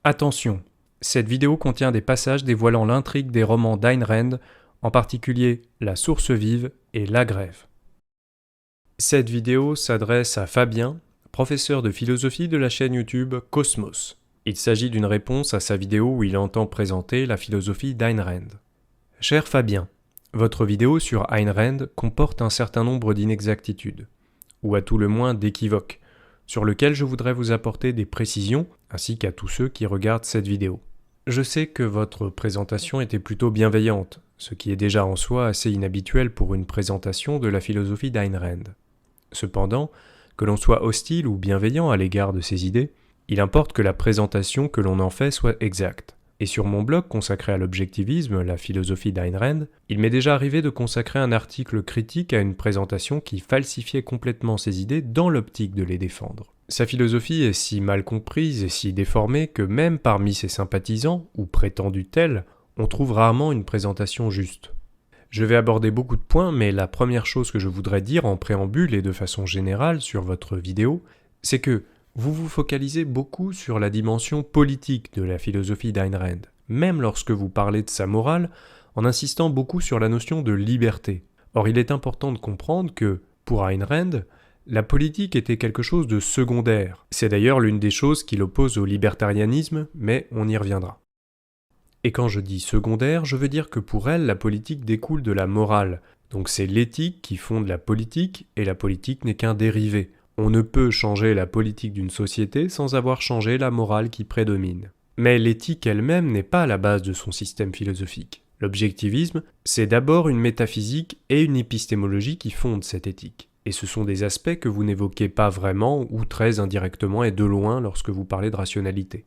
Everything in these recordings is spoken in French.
Attention, cette vidéo contient des passages dévoilant l'intrigue des romans d'Ayn Rand, en particulier La source vive et La grève. Cette vidéo s'adresse à Fabien, professeur de philosophie de la chaîne YouTube Cosmos. Il s'agit d'une réponse à sa vidéo où il entend présenter la philosophie d'Ayn Rand. Cher Fabien, votre vidéo sur Ayn Rand comporte un certain nombre d'inexactitudes, ou à tout le moins d'équivoques, sur lesquels je voudrais vous apporter des précisions, ainsi qu'à tous ceux qui regardent cette vidéo. Je sais que votre présentation était plutôt bienveillante, ce qui est déjà en soi assez inhabituel pour une présentation de la philosophie d'Ayn Rand. Cependant, que l'on soit hostile ou bienveillant à l'égard de ces idées, il importe que la présentation que l'on en fait soit exacte. Et sur mon blog consacré à l'objectivisme, la philosophie d'Ayn Rand, il m'est déjà arrivé de consacrer un article critique à une présentation qui falsifiait complètement ses idées dans l'optique de les défendre. Sa philosophie est si mal comprise et si déformée que même parmi ses sympathisants, ou prétendus tels, on trouve rarement une présentation juste. Je vais aborder beaucoup de points, mais la première chose que je voudrais dire en préambule et de façon générale sur votre vidéo, c'est que vous vous focalisez beaucoup sur la dimension politique de la philosophie d'Ayn Rand, même lorsque vous parlez de sa morale, en insistant beaucoup sur la notion de liberté. Or, il est important de comprendre que, pour Ayn Rand, la politique était quelque chose de secondaire. C'est d'ailleurs l'une des choses qui l'oppose au libertarianisme, mais on y reviendra. Et quand je dis secondaire, je veux dire que pour elle, la politique découle de la morale. Donc c'est l'éthique qui fonde la politique, et la politique n'est qu'un dérivé. On ne peut changer la politique d'une société sans avoir changé la morale qui prédomine. Mais l'éthique elle-même n'est pas la base de son système philosophique. L'objectivisme, c'est d'abord une métaphysique et une épistémologie qui fondent cette éthique. Et ce sont des aspects que vous n'évoquez pas vraiment ou très indirectement et de loin lorsque vous parlez de rationalité.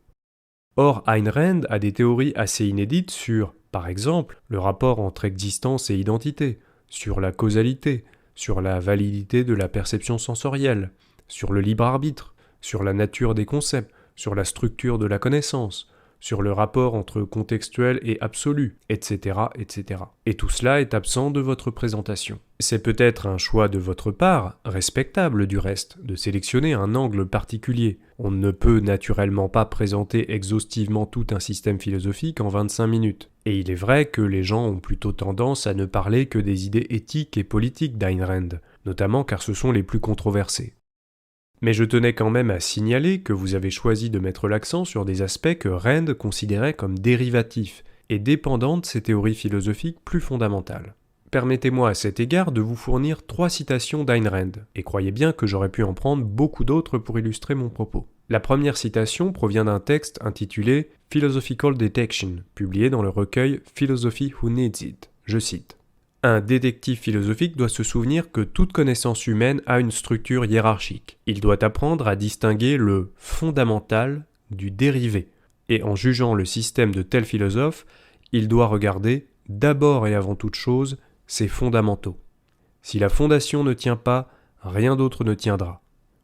Or, Ayn Rand a des théories assez inédites sur, par exemple, le rapport entre existence et identité, sur la causalité, sur la validité de la perception sensorielle, sur le libre arbitre, sur la nature des concepts, sur la structure de la connaissance, sur le rapport entre contextuel et absolu, etc., etc. Et tout cela est absent de votre présentation. C'est peut-être un choix de votre part, respectable du reste, de sélectionner un angle particulier. On ne peut naturellement pas présenter exhaustivement tout un système philosophique en 25 minutes. Et il est vrai que les gens ont plutôt tendance à ne parler que des idées éthiques et politiques d'Ayn Rand, notamment car ce sont les plus controversées. Mais je tenais quand même à signaler que vous avez choisi de mettre l'accent sur des aspects que Rand considérait comme dérivatifs et dépendants de ses théories philosophiques plus fondamentales. Permettez-moi à cet égard de vous fournir 3 citations d'Ayn Rand, et croyez bien que j'aurais pu en prendre beaucoup d'autres pour illustrer mon propos. La première citation provient d'un texte intitulé « Philosophical Detection », publié dans le recueil « Philosophy Who Needs It ». Je cite. « Un détective philosophique doit se souvenir que toute connaissance humaine a une structure hiérarchique. Il doit apprendre à distinguer le fondamental du dérivé. Et en jugeant le système de tel philosophe, il doit regarder, d'abord et avant toute chose, ses fondamentaux. Si la fondation ne tient pas, rien d'autre ne tiendra.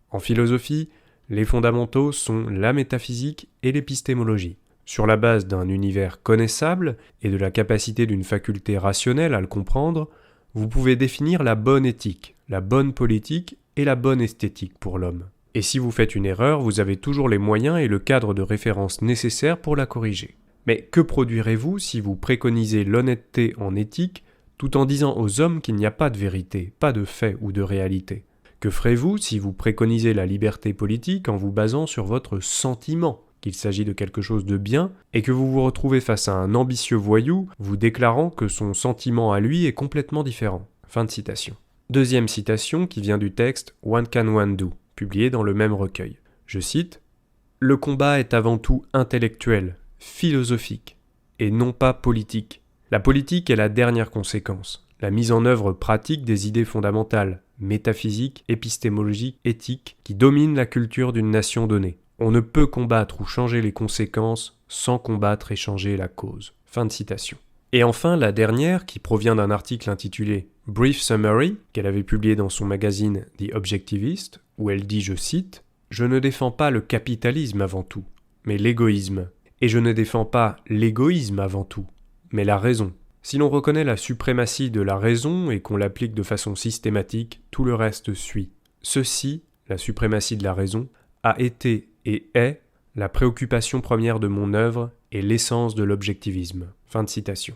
En philosophie, les fondamentaux sont la métaphysique et l'épistémologie. Sur la base d'un univers connaissable et de la capacité d'une faculté rationnelle à le comprendre, vous pouvez définir la bonne éthique, la bonne politique et la bonne esthétique pour l'homme. Et si vous faites une erreur, vous avez toujours les moyens et le cadre de référence nécessaires pour la corriger. Mais que produirez-vous si vous préconisez l'honnêteté en éthique tout en disant aux hommes qu'il n'y a pas de vérité, pas de fait ou de réalité? Que ferez-vous si vous préconisez la liberté politique en vous basant sur votre sentiment, qu'il s'agit de quelque chose de bien, et que vous vous retrouvez face à un ambitieux voyou vous déclarant que son sentiment à lui est complètement différent? Fin de citation. Deuxième citation qui vient du texte What Can One Do, publié dans le même recueil. Je cite « Le combat est avant tout intellectuel, philosophique, et non pas politique. La politique est la dernière conséquence, la mise en œuvre pratique des idées fondamentales, métaphysiques, épistémologiques, éthiques, qui dominent la culture d'une nation donnée. On ne peut combattre ou changer les conséquences sans combattre et changer la cause. » Fin de citation. Et enfin, la dernière, qui provient d'un article intitulé « Brief Summary » qu'elle avait publié dans son magazine The Objectivist, où elle dit, je cite, « Je ne défends pas le capitalisme avant tout, mais l'égoïsme. Et je ne défends pas l'égoïsme avant tout, mais la raison. Si l'on reconnaît la suprématie de la raison et qu'on l'applique de façon systématique, tout le reste suit. Ceci, la suprématie de la raison, a été et est la préoccupation première de mon œuvre est l'essence de l'objectivisme. » Fin de citation.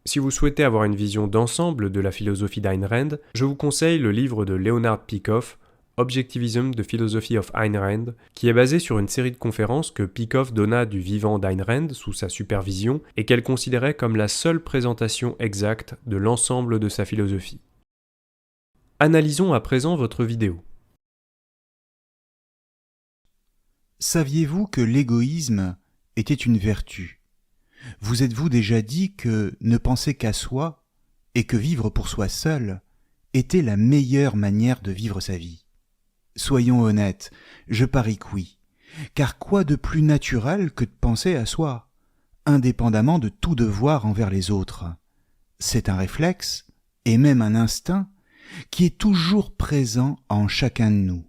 Si vous souhaitez avoir une vision d'ensemble de la philosophie d'Ayn Rand, je vous conseille le livre de Leonard Peikoff, Objectivism, the Philosophy of Ayn Rand, qui est basé sur une série de conférences que Peikoff donna du vivant d'Ayn Rand sous sa supervision et qu'elle considérait comme la seule présentation exacte de l'ensemble de sa philosophie. Analysons à présent votre vidéo. Saviez-vous que l'égoïsme était une vertu ? Vous êtes-vous déjà dit que ne penser qu'à soi et que vivre pour soi seul était la meilleure manière de vivre sa vie ? Soyons honnêtes, je parie que oui, car quoi de plus naturel que de penser à soi, indépendamment de tout devoir envers les autres ? C'est un réflexe, et même un instinct, qui est toujours présent en chacun de nous.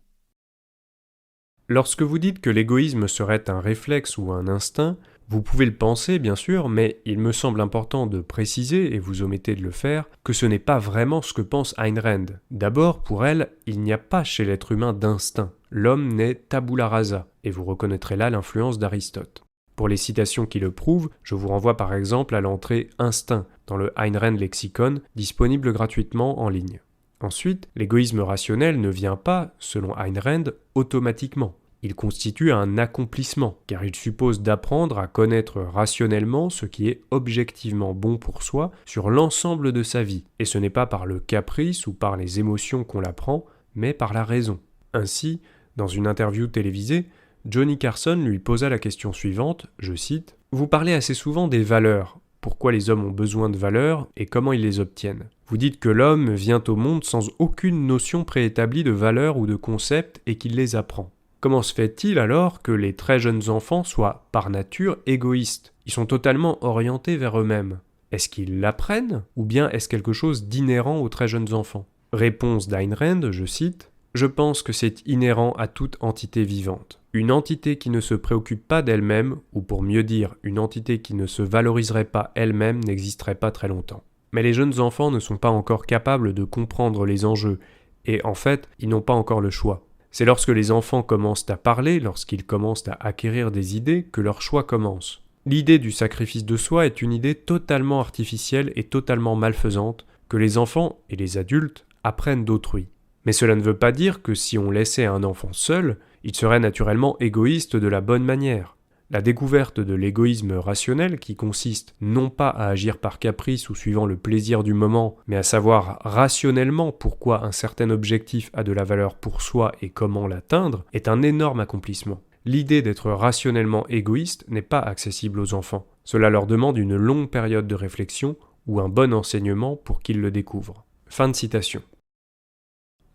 Lorsque vous dites que l'égoïsme serait un réflexe ou un instinct, vous pouvez le penser bien sûr, mais il me semble important de préciser, et vous omettez de le faire, que ce n'est pas vraiment ce que pense Ayn Rand. D'abord, pour elle, il n'y a pas chez l'être humain d'instinct. L'homme naît tabula rasa, et vous reconnaîtrez là l'influence d'Aristote. Pour les citations qui le prouvent, je vous renvoie par exemple à l'entrée instinct dans le Ayn Rand Lexicon, disponible gratuitement en ligne. Ensuite, l'égoïsme rationnel ne vient pas, selon Ayn Rand, automatiquement. Il constitue un accomplissement, car il suppose d'apprendre à connaître rationnellement ce qui est objectivement bon pour soi sur l'ensemble de sa vie, et ce n'est pas par le caprice ou par les émotions qu'on l'apprend, mais par la raison. Ainsi, dans une interview télévisée, Johnny Carson lui posa la question suivante, je cite, « Vous parlez assez souvent des valeurs. Pourquoi les hommes ont besoin de valeurs et comment ils les obtiennent ? Vous dites que l'homme vient au monde sans aucune notion préétablie de valeurs ou de concepts et qu'il les apprend. Comment se fait-il alors que les très jeunes enfants soient par nature égoïstes ? Ils sont totalement orientés vers eux-mêmes. Est-ce qu'ils l'apprennent ou bien est-ce quelque chose d'inhérent aux très jeunes enfants ? Réponse d'Ayn Rand, je cite, « Je pense que c'est inhérent à toute entité vivante. Une entité qui ne se préoccupe pas d'elle-même, ou pour mieux dire, une entité qui ne se valoriserait pas elle-même n'existerait pas très longtemps. Mais les jeunes enfants ne sont pas encore capables de comprendre les enjeux, et en fait, ils n'ont pas encore le choix. C'est lorsque les enfants commencent à parler, lorsqu'ils commencent à acquérir des idées, que leur choix commence. L'idée du sacrifice de soi est une idée totalement artificielle et totalement malfaisante que les enfants et les adultes apprennent d'autrui. Mais cela ne veut pas dire que si on laissait un enfant seul, il serait naturellement égoïste de la bonne manière. La découverte de l'égoïsme rationnel, qui consiste non pas à agir par caprice ou suivant le plaisir du moment, mais à savoir rationnellement pourquoi un certain objectif a de la valeur pour soi et comment l'atteindre, est un énorme accomplissement. L'idée d'être rationnellement égoïste n'est pas accessible aux enfants. Cela leur demande une longue période de réflexion ou un bon enseignement pour qu'ils le découvrent. Fin de citation.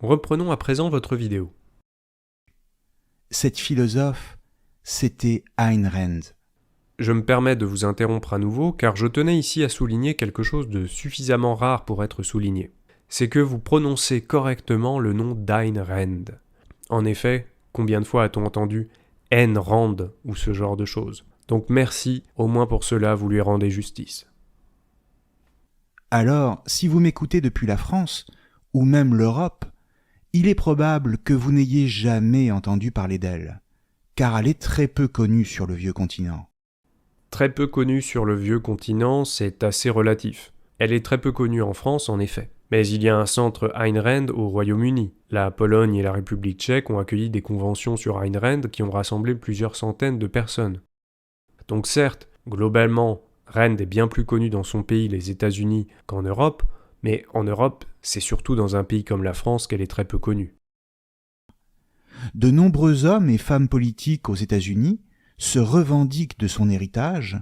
Reprenons à présent votre vidéo. Cette philosophe, c'était Ayn Rand. Je me permets de vous interrompre à nouveau car je tenais ici à souligner quelque chose de suffisamment rare pour être souligné. C'est que vous prononcez correctement le nom d'Ayn Rand. En effet, combien de fois a-t-on entendu Ayn Rand ou ce genre de choses ? Donc merci, au moins pour cela vous lui rendez justice. Alors, si vous m'écoutez depuis la France, ou même l'Europe, il est probable que vous n'ayez jamais entendu parler d'elle, car elle est très peu connue sur le vieux continent. Très peu connue sur le vieux continent, c'est assez relatif. Elle est très peu connue en France, en effet. Mais il y a un centre Ayn Rand au Royaume-Uni. La Pologne et la République tchèque ont accueilli des conventions sur Ayn Rand qui ont rassemblé plusieurs centaines de personnes. Donc certes, globalement, Rand est bien plus connue dans son pays, les États-Unis, qu'en Europe, mais en Europe, c'est surtout dans un pays comme la France qu'elle est très peu connue. De nombreux hommes et femmes politiques aux États-Unis se revendiquent de son héritage.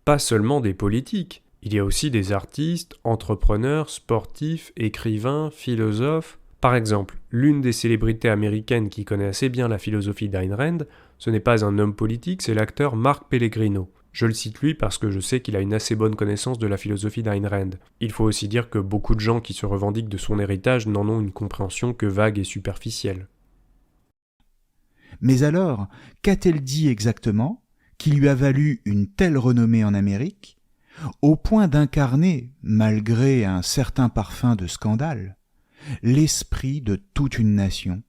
Pas seulement des politiques, il y a aussi des artistes, entrepreneurs, sportifs, écrivains, philosophes. Par exemple, l'une des célébrités américaines qui connaît assez bien la philosophie d'Ayn Rand, ce n'est pas un homme politique, c'est l'acteur Mark Pellegrino. Je le cite lui parce que je sais qu'il a une assez bonne connaissance de la philosophie d'Ayn Rand. Il faut aussi dire que beaucoup de gens qui se revendiquent de son héritage n'en ont une compréhension que vague et superficielle. Mais alors, qu'a-t-elle dit exactement qui lui a valu une telle renommée en Amérique, au point d'incarner, malgré un certain parfum de scandale, l'esprit de toute une nation,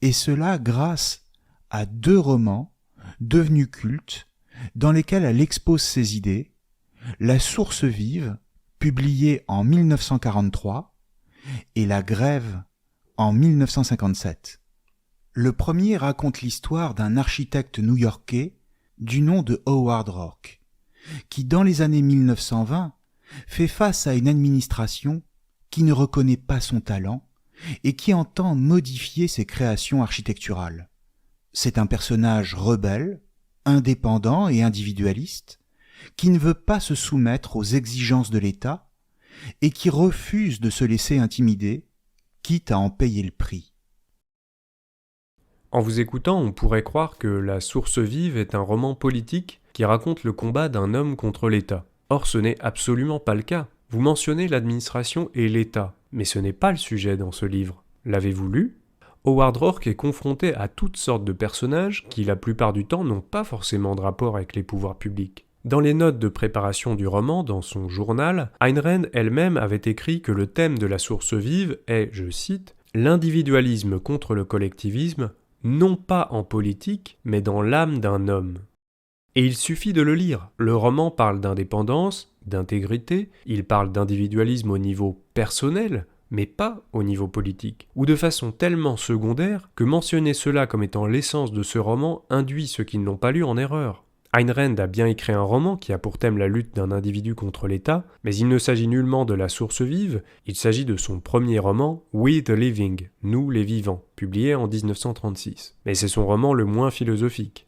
et cela grâce à 2 romans devenus cultes dans lesquels elle expose ses idées, La Source vive, publié en 1943, et La Grève en 1957. Le premier raconte l'histoire d'un architecte new-yorkais du nom de Howard Roark, qui dans les années 1920 fait face à une administration qui ne reconnaît pas son talent et qui entend modifier ses créations architecturales. C'est un personnage rebelle, indépendant et individualiste, qui ne veut pas se soumettre aux exigences de l'État et qui refuse de se laisser intimider, quitte à en payer le prix. En vous écoutant, on pourrait croire que La Source vive est un roman politique qui raconte le combat d'un homme contre l'État. Or, ce n'est absolument pas le cas. Vous mentionnez l'administration et l'État, mais ce n'est pas le sujet dans ce livre. L'avez-vous lu ? Howard Roark est confronté à toutes sortes de personnages qui, la plupart du temps, n'ont pas forcément de rapport avec les pouvoirs publics. Dans les notes de préparation du roman, dans son journal, Ayn Rand elle-même avait écrit que le thème de La Source vive est, je cite, « l'individualisme contre le collectivisme, non pas en politique, mais dans l'âme d'un homme ». Et il suffit de le lire. Le roman parle d'indépendance, d'intégrité, il parle d'individualisme au niveau personnel, mais pas au niveau politique, ou de façon tellement secondaire que mentionner cela comme étant l'essence de ce roman induit ceux qui ne l'ont pas lu en erreur. Ayn Rand a bien écrit un roman qui a pour thème la lutte d'un individu contre l'État, mais il ne s'agit nullement de La Source vive, il s'agit de son premier roman, We the Living, Nous les vivants, publié en 1936. Mais c'est son roman le moins philosophique.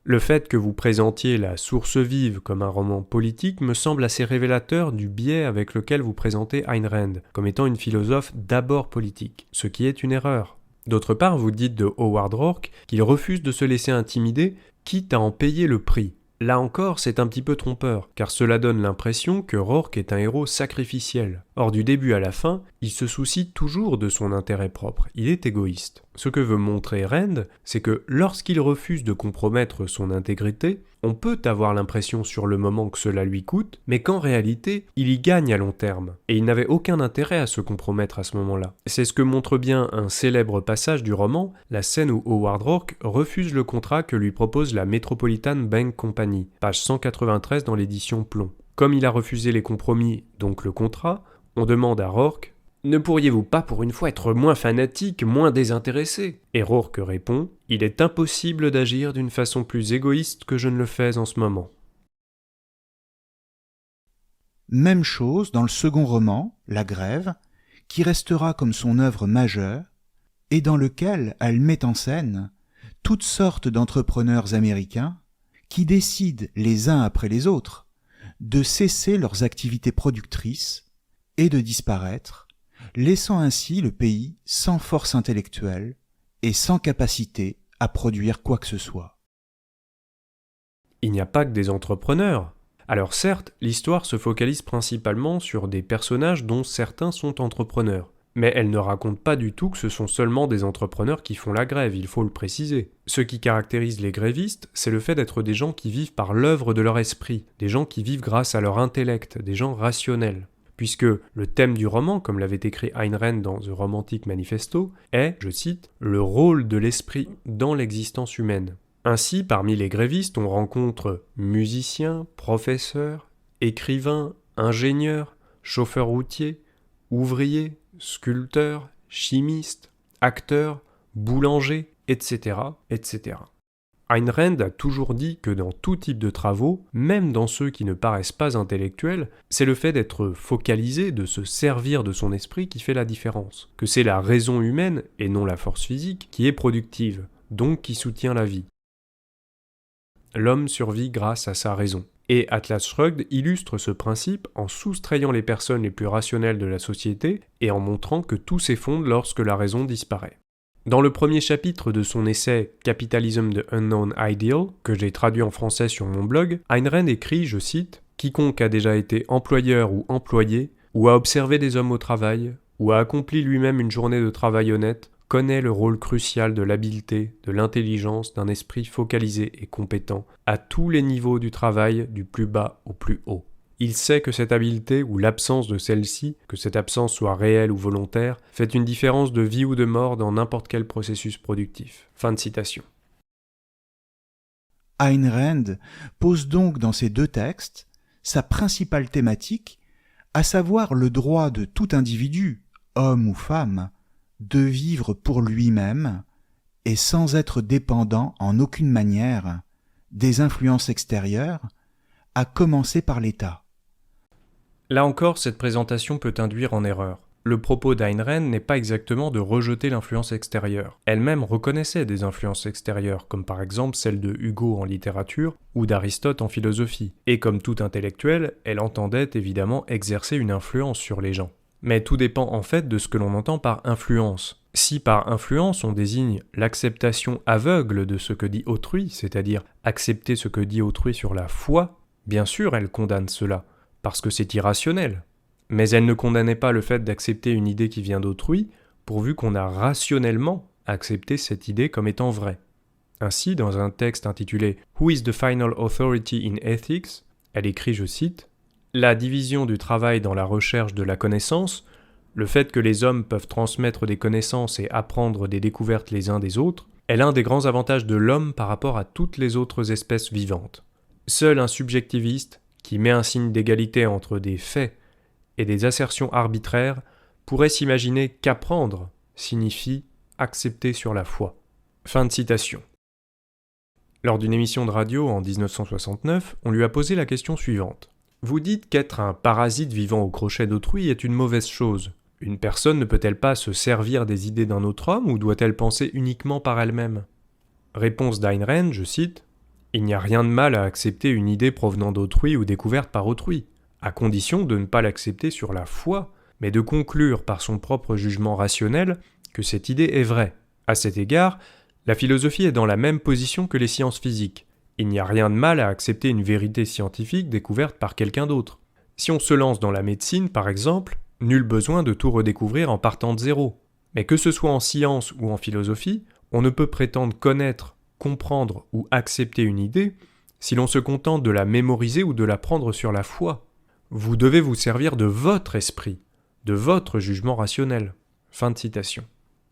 Le fait que vous présentiez La Source vive comme un roman politique me semble assez révélateur du biais avec lequel vous présentez Ayn Rand, comme étant une philosophe d'abord politique, ce qui est une erreur. D'autre part, vous dites de Howard Roark qu'il refuse de se laisser intimider, quitte à en payer le prix. Là encore, c'est un petit peu trompeur, car cela donne l'impression que Roark est un héros sacrificiel. Or, du début à la fin, il se soucie toujours de son intérêt propre, il est égoïste. Ce que veut montrer Rand, c'est que lorsqu'il refuse de compromettre son intégrité, on peut avoir l'impression sur le moment que cela lui coûte, mais qu'en réalité, il y gagne à long terme. Et il n'avait aucun intérêt à se compromettre à ce moment-là. C'est ce que montre bien un célèbre passage du roman, la scène où Howard Roark refuse le contrat que lui propose la Metropolitan Bank Company, page 193 dans l'édition Plomb. Comme il a refusé les compromis, donc le contrat, on demande à Roark « Ne pourriez-vous pas pour une fois être moins fanatique, moins désintéressé ?» Et Roark répond « Il est impossible d'agir d'une façon plus égoïste que je ne le fais en ce moment. » Même chose dans le second roman, La Grève, qui restera comme son œuvre majeure, et dans lequel elle met en scène toutes sortes d'entrepreneurs américains qui décident les uns après les autres de cesser leurs activités productrices et de disparaître, laissant ainsi le pays sans force intellectuelle et sans capacité à produire quoi que ce soit. Il n'y a pas que des entrepreneurs. Alors certes, l'histoire se focalise principalement sur des personnages dont certains sont entrepreneurs. Mais elle ne raconte pas du tout que ce sont seulement des entrepreneurs qui font la grève, il faut le préciser. Ce qui caractérise les grévistes, c'est le fait d'être des gens qui vivent par l'œuvre de leur esprit, des gens qui vivent grâce à leur intellect, des gens rationnels. Puisque le thème du roman, comme l'avait écrit Ayn Rand dans The Romantic Manifesto, est, je cite, « le rôle de l'esprit dans l'existence humaine ». Ainsi, parmi les grévistes, on rencontre musiciens, professeurs, écrivains, ingénieurs, chauffeurs routiers, ouvriers, sculpteurs, chimistes, acteurs, boulangers, etc., etc. Ayn Rand a toujours dit que dans tout type de travaux, même dans ceux qui ne paraissent pas intellectuels, c'est le fait d'être focalisé, de se servir de son esprit qui fait la différence, que c'est la raison humaine, et non la force physique, qui est productive, donc qui soutient la vie. L'homme survit grâce à sa raison. Et Atlas Shrugged illustre ce principe en soustrayant les personnes les plus rationnelles de la société et en montrant que tout s'effondre lorsque la raison disparaît. Dans le premier chapitre de son essai « Capitalism the Unknown Ideal », que j'ai traduit en français sur mon blog, Ayn Rand écrit, je cite, « Quiconque a déjà été employeur ou employé, ou a observé des hommes au travail, ou a accompli lui-même une journée de travail honnête, connaît le rôle crucial de l'habileté, de l'intelligence, d'un esprit focalisé et compétent, à tous les niveaux du travail, du plus bas au plus haut. Il sait que cette habileté, ou l'absence de celle-ci, que cette absence soit réelle ou volontaire, fait une différence de vie ou de mort dans n'importe quel processus productif. » Fin de citation. Ayn Rand pose donc dans ces deux textes sa principale thématique, à savoir le droit de tout individu, homme ou femme, de vivre pour lui-même et sans être dépendant en aucune manière des influences extérieures, à commencer par l'État. Là encore, cette présentation peut induire en erreur. Le propos d'Ayn Rand n'est pas exactement de rejeter l'influence extérieure. Elle-même reconnaissait des influences extérieures, comme par exemple celle de Hugo en littérature ou d'Aristote en philosophie. Et comme tout intellectuel, elle entendait évidemment exercer une influence sur les gens. Mais tout dépend en fait de ce que l'on entend par influence. Si par influence on désigne l'acceptation aveugle de ce que dit autrui, c'est-à-dire accepter ce que dit autrui sur la foi, bien sûr elle condamne cela, parce que c'est irrationnel. Mais elle ne condamnait pas le fait d'accepter une idée qui vient d'autrui, pourvu qu'on a rationnellement accepté cette idée comme étant vraie. Ainsi, dans un texte intitulé « Who is the final authority in ethics ?», elle écrit, je cite, « La division du travail dans la recherche de la connaissance, le fait que les hommes peuvent transmettre des connaissances et apprendre des découvertes les uns des autres, est l'un des grands avantages de l'homme par rapport à toutes les autres espèces vivantes. Seul un subjectiviste, qui met un signe d'égalité entre des faits et des assertions arbitraires, pourrait s'imaginer qu'apprendre signifie accepter sur la foi. » Fin de citation. Lors d'une émission de radio en 1969, on lui a posé la question suivante. Vous dites qu'être un parasite vivant au crochet d'autrui est une mauvaise chose. Une personne ne peut-elle pas se servir des idées d'un autre homme ou doit-elle penser uniquement par elle-même ? Réponse d'Ayn Rand, je cite, « Il n'y a rien de mal à accepter une idée provenant d'autrui ou découverte par autrui, à condition de ne pas l'accepter sur la foi, mais de conclure par son propre jugement rationnel que cette idée est vraie. À cet égard, la philosophie est dans la même position que les sciences physiques. Il n'y a rien de mal à accepter une vérité scientifique découverte par quelqu'un d'autre. Si on se lance dans la médecine, par exemple, nul besoin de tout redécouvrir en partant de zéro. Mais que ce soit en science ou en philosophie, on ne peut prétendre connaître, comprendre ou accepter une idée si l'on se contente de la mémoriser ou de la prendre sur la foi. Vous devez vous servir de votre esprit, de votre jugement rationnel. » Fin de citation.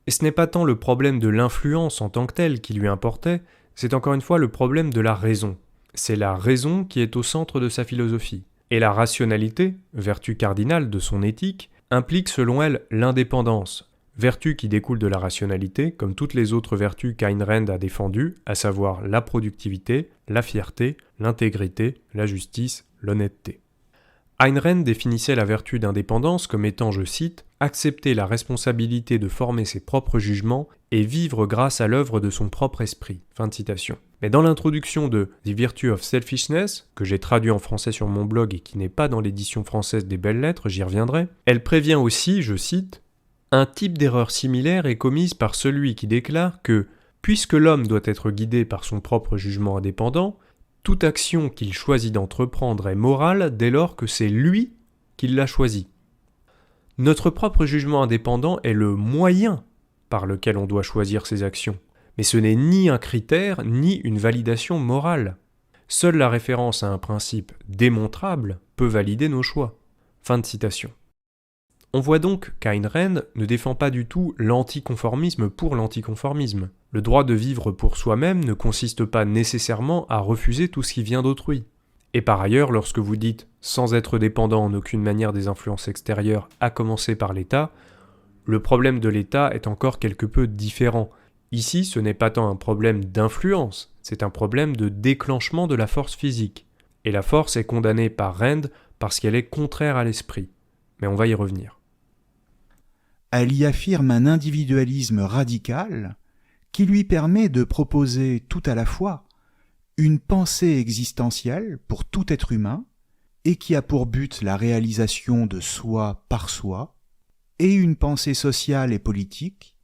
Et ce n'est pas tant le problème de l'influence en tant que telle qui lui importait, c'est encore une fois le problème de la raison. C'est la raison qui est au centre de sa philosophie. Et la rationalité, vertu cardinale de son éthique, implique selon elle l'indépendance, vertu qui découle de la rationalité, comme toutes les autres vertus qu'Ayn Rand a défendues, à savoir la productivité, la fierté, l'intégrité, la justice, l'honnêteté. Ayn Rand définissait la vertu d'indépendance comme étant, je cite, « accepter la responsabilité de former ses propres jugements et vivre grâce à l'œuvre de son propre esprit. » Fin de citation. Mais dans l'introduction de « The Virtue of Selfishness », que j'ai traduit en français sur mon blog et qui n'est pas dans l'édition française des Belles Lettres, j'y reviendrai, elle prévient aussi, je cite, « Un type d'erreur similaire est commise par celui qui déclare que, puisque l'homme doit être guidé par son propre jugement indépendant, toute action qu'il choisit d'entreprendre est morale dès lors que c'est lui qui l'a choisie. Notre propre jugement indépendant est le moyen par lequel on doit choisir ses actions, mais ce n'est ni un critère ni une validation morale. Seule la référence à un principe démontrable peut valider nos choix. » Fin de citation. On voit donc qu'Ayn Rand ne défend pas du tout l'anticonformisme pour l'anticonformisme. Le droit de vivre pour soi-même ne consiste pas nécessairement à refuser tout ce qui vient d'autrui. Et par ailleurs, lorsque vous dites « sans être dépendant en aucune manière des influences extérieures, à commencer par l'État », le problème de l'État est encore quelque peu différent. Ici, ce n'est pas tant un problème d'influence, c'est un problème de déclenchement de la force physique. Et la force est condamnée par Rand parce qu'elle est contraire à l'esprit. Mais on va y revenir. Elle y affirme un individualisme radical qui lui permet de proposer tout à la fois une pensée existentielle pour tout être humain et qui a pour but la réalisation de soi par soi, et une pensée sociale et politique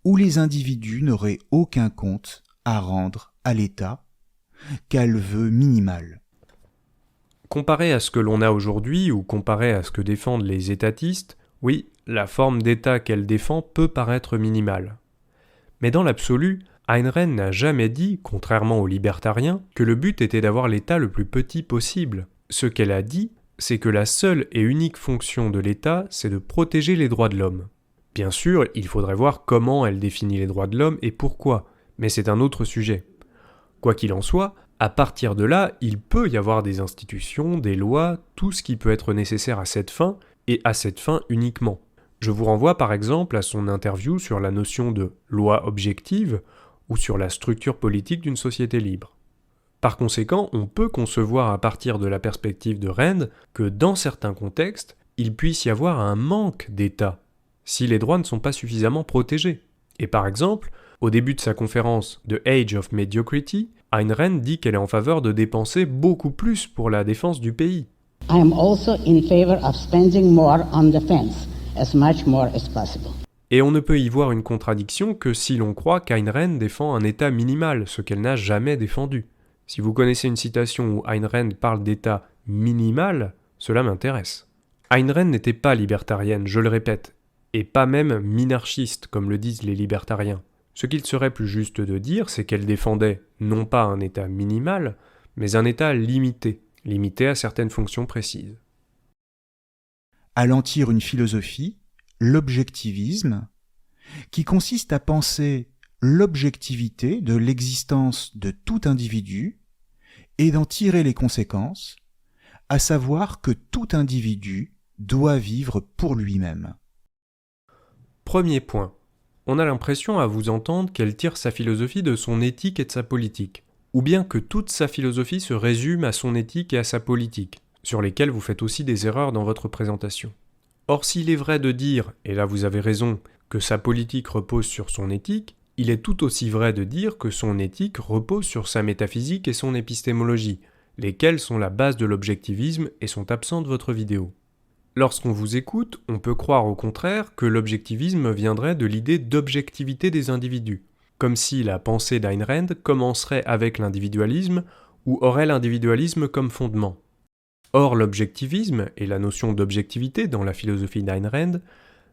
où les individus n'auraient aucun compte à rendre à l'État, qu'elle veut minimal. Comparé à ce que l'on a aujourd'hui ou comparé à ce que défendent les étatistes, oui, la forme d'État qu'elle défend peut paraître minimale. Mais dans l'absolu, Ayn Rand n'a jamais dit, contrairement aux libertariens, que le but était d'avoir l'État le plus petit possible. Ce qu'elle a dit, c'est que la seule et unique fonction de l'État, c'est de protéger les droits de l'homme. Bien sûr, il faudrait voir comment elle définit les droits de l'homme et pourquoi, mais c'est un autre sujet. Quoi qu'il en soit, À partir de là, il peut y avoir des institutions, des lois, tout ce qui peut être nécessaire à cette fin, et à cette fin uniquement. Je vous renvoie par exemple à son interview sur la notion de loi objective ou sur la structure politique d'une société libre. Par conséquent, on peut concevoir à partir de la perspective de Rand que dans certains contextes, il puisse y avoir un manque d'État, si les droits ne sont pas suffisamment protégés. Et par exemple, au début de sa conférence The Age of Mediocrity, Ayn Rand dit qu'elle est en faveur de dépenser beaucoup plus pour la défense du pays. I am also in favor of spending more on defense, as much more as possible. Et on ne peut y voir une contradiction que si l'on croit qu'Ayn Rand défend un État minimal, ce qu'elle n'a jamais défendu. Si vous connaissez une citation où Ayn Rand parle d'État minimal, cela m'intéresse. Ayn Rand n'était pas libertarienne, je le répète, et pas même minarchiste, comme le disent les libertariens. Ce qu'il serait plus juste de dire, c'est qu'elle défendait non pas un État minimal, mais un État limité, limité à certaines fonctions précises. Elle en tire une philosophie, l'objectivisme, qui consiste à penser l'objectivité de l'existence de tout individu et d'en tirer les conséquences, à savoir que tout individu doit vivre pour lui-même. Premier point. On a l'impression à vous entendre qu'elle tire sa philosophie de son éthique et de sa politique, ou bien que toute sa philosophie se résume à son éthique et à sa politique, sur lesquelles vous faites aussi des erreurs dans votre présentation. Or, s'il est vrai de dire, et là vous avez raison, que sa politique repose sur son éthique, il est tout aussi vrai de dire que son éthique repose sur sa métaphysique et son épistémologie, lesquelles sont la base de l'objectivisme et sont absents de votre vidéo. Lorsqu'on vous écoute, on peut croire au contraire que l'objectivisme viendrait de l'idée d'objectivité des individus, comme si la pensée d'Ayn Rand commencerait avec l'individualisme ou aurait l'individualisme comme fondement. Or, l'objectivisme et la notion d'objectivité dans la philosophie d'Ayn Rand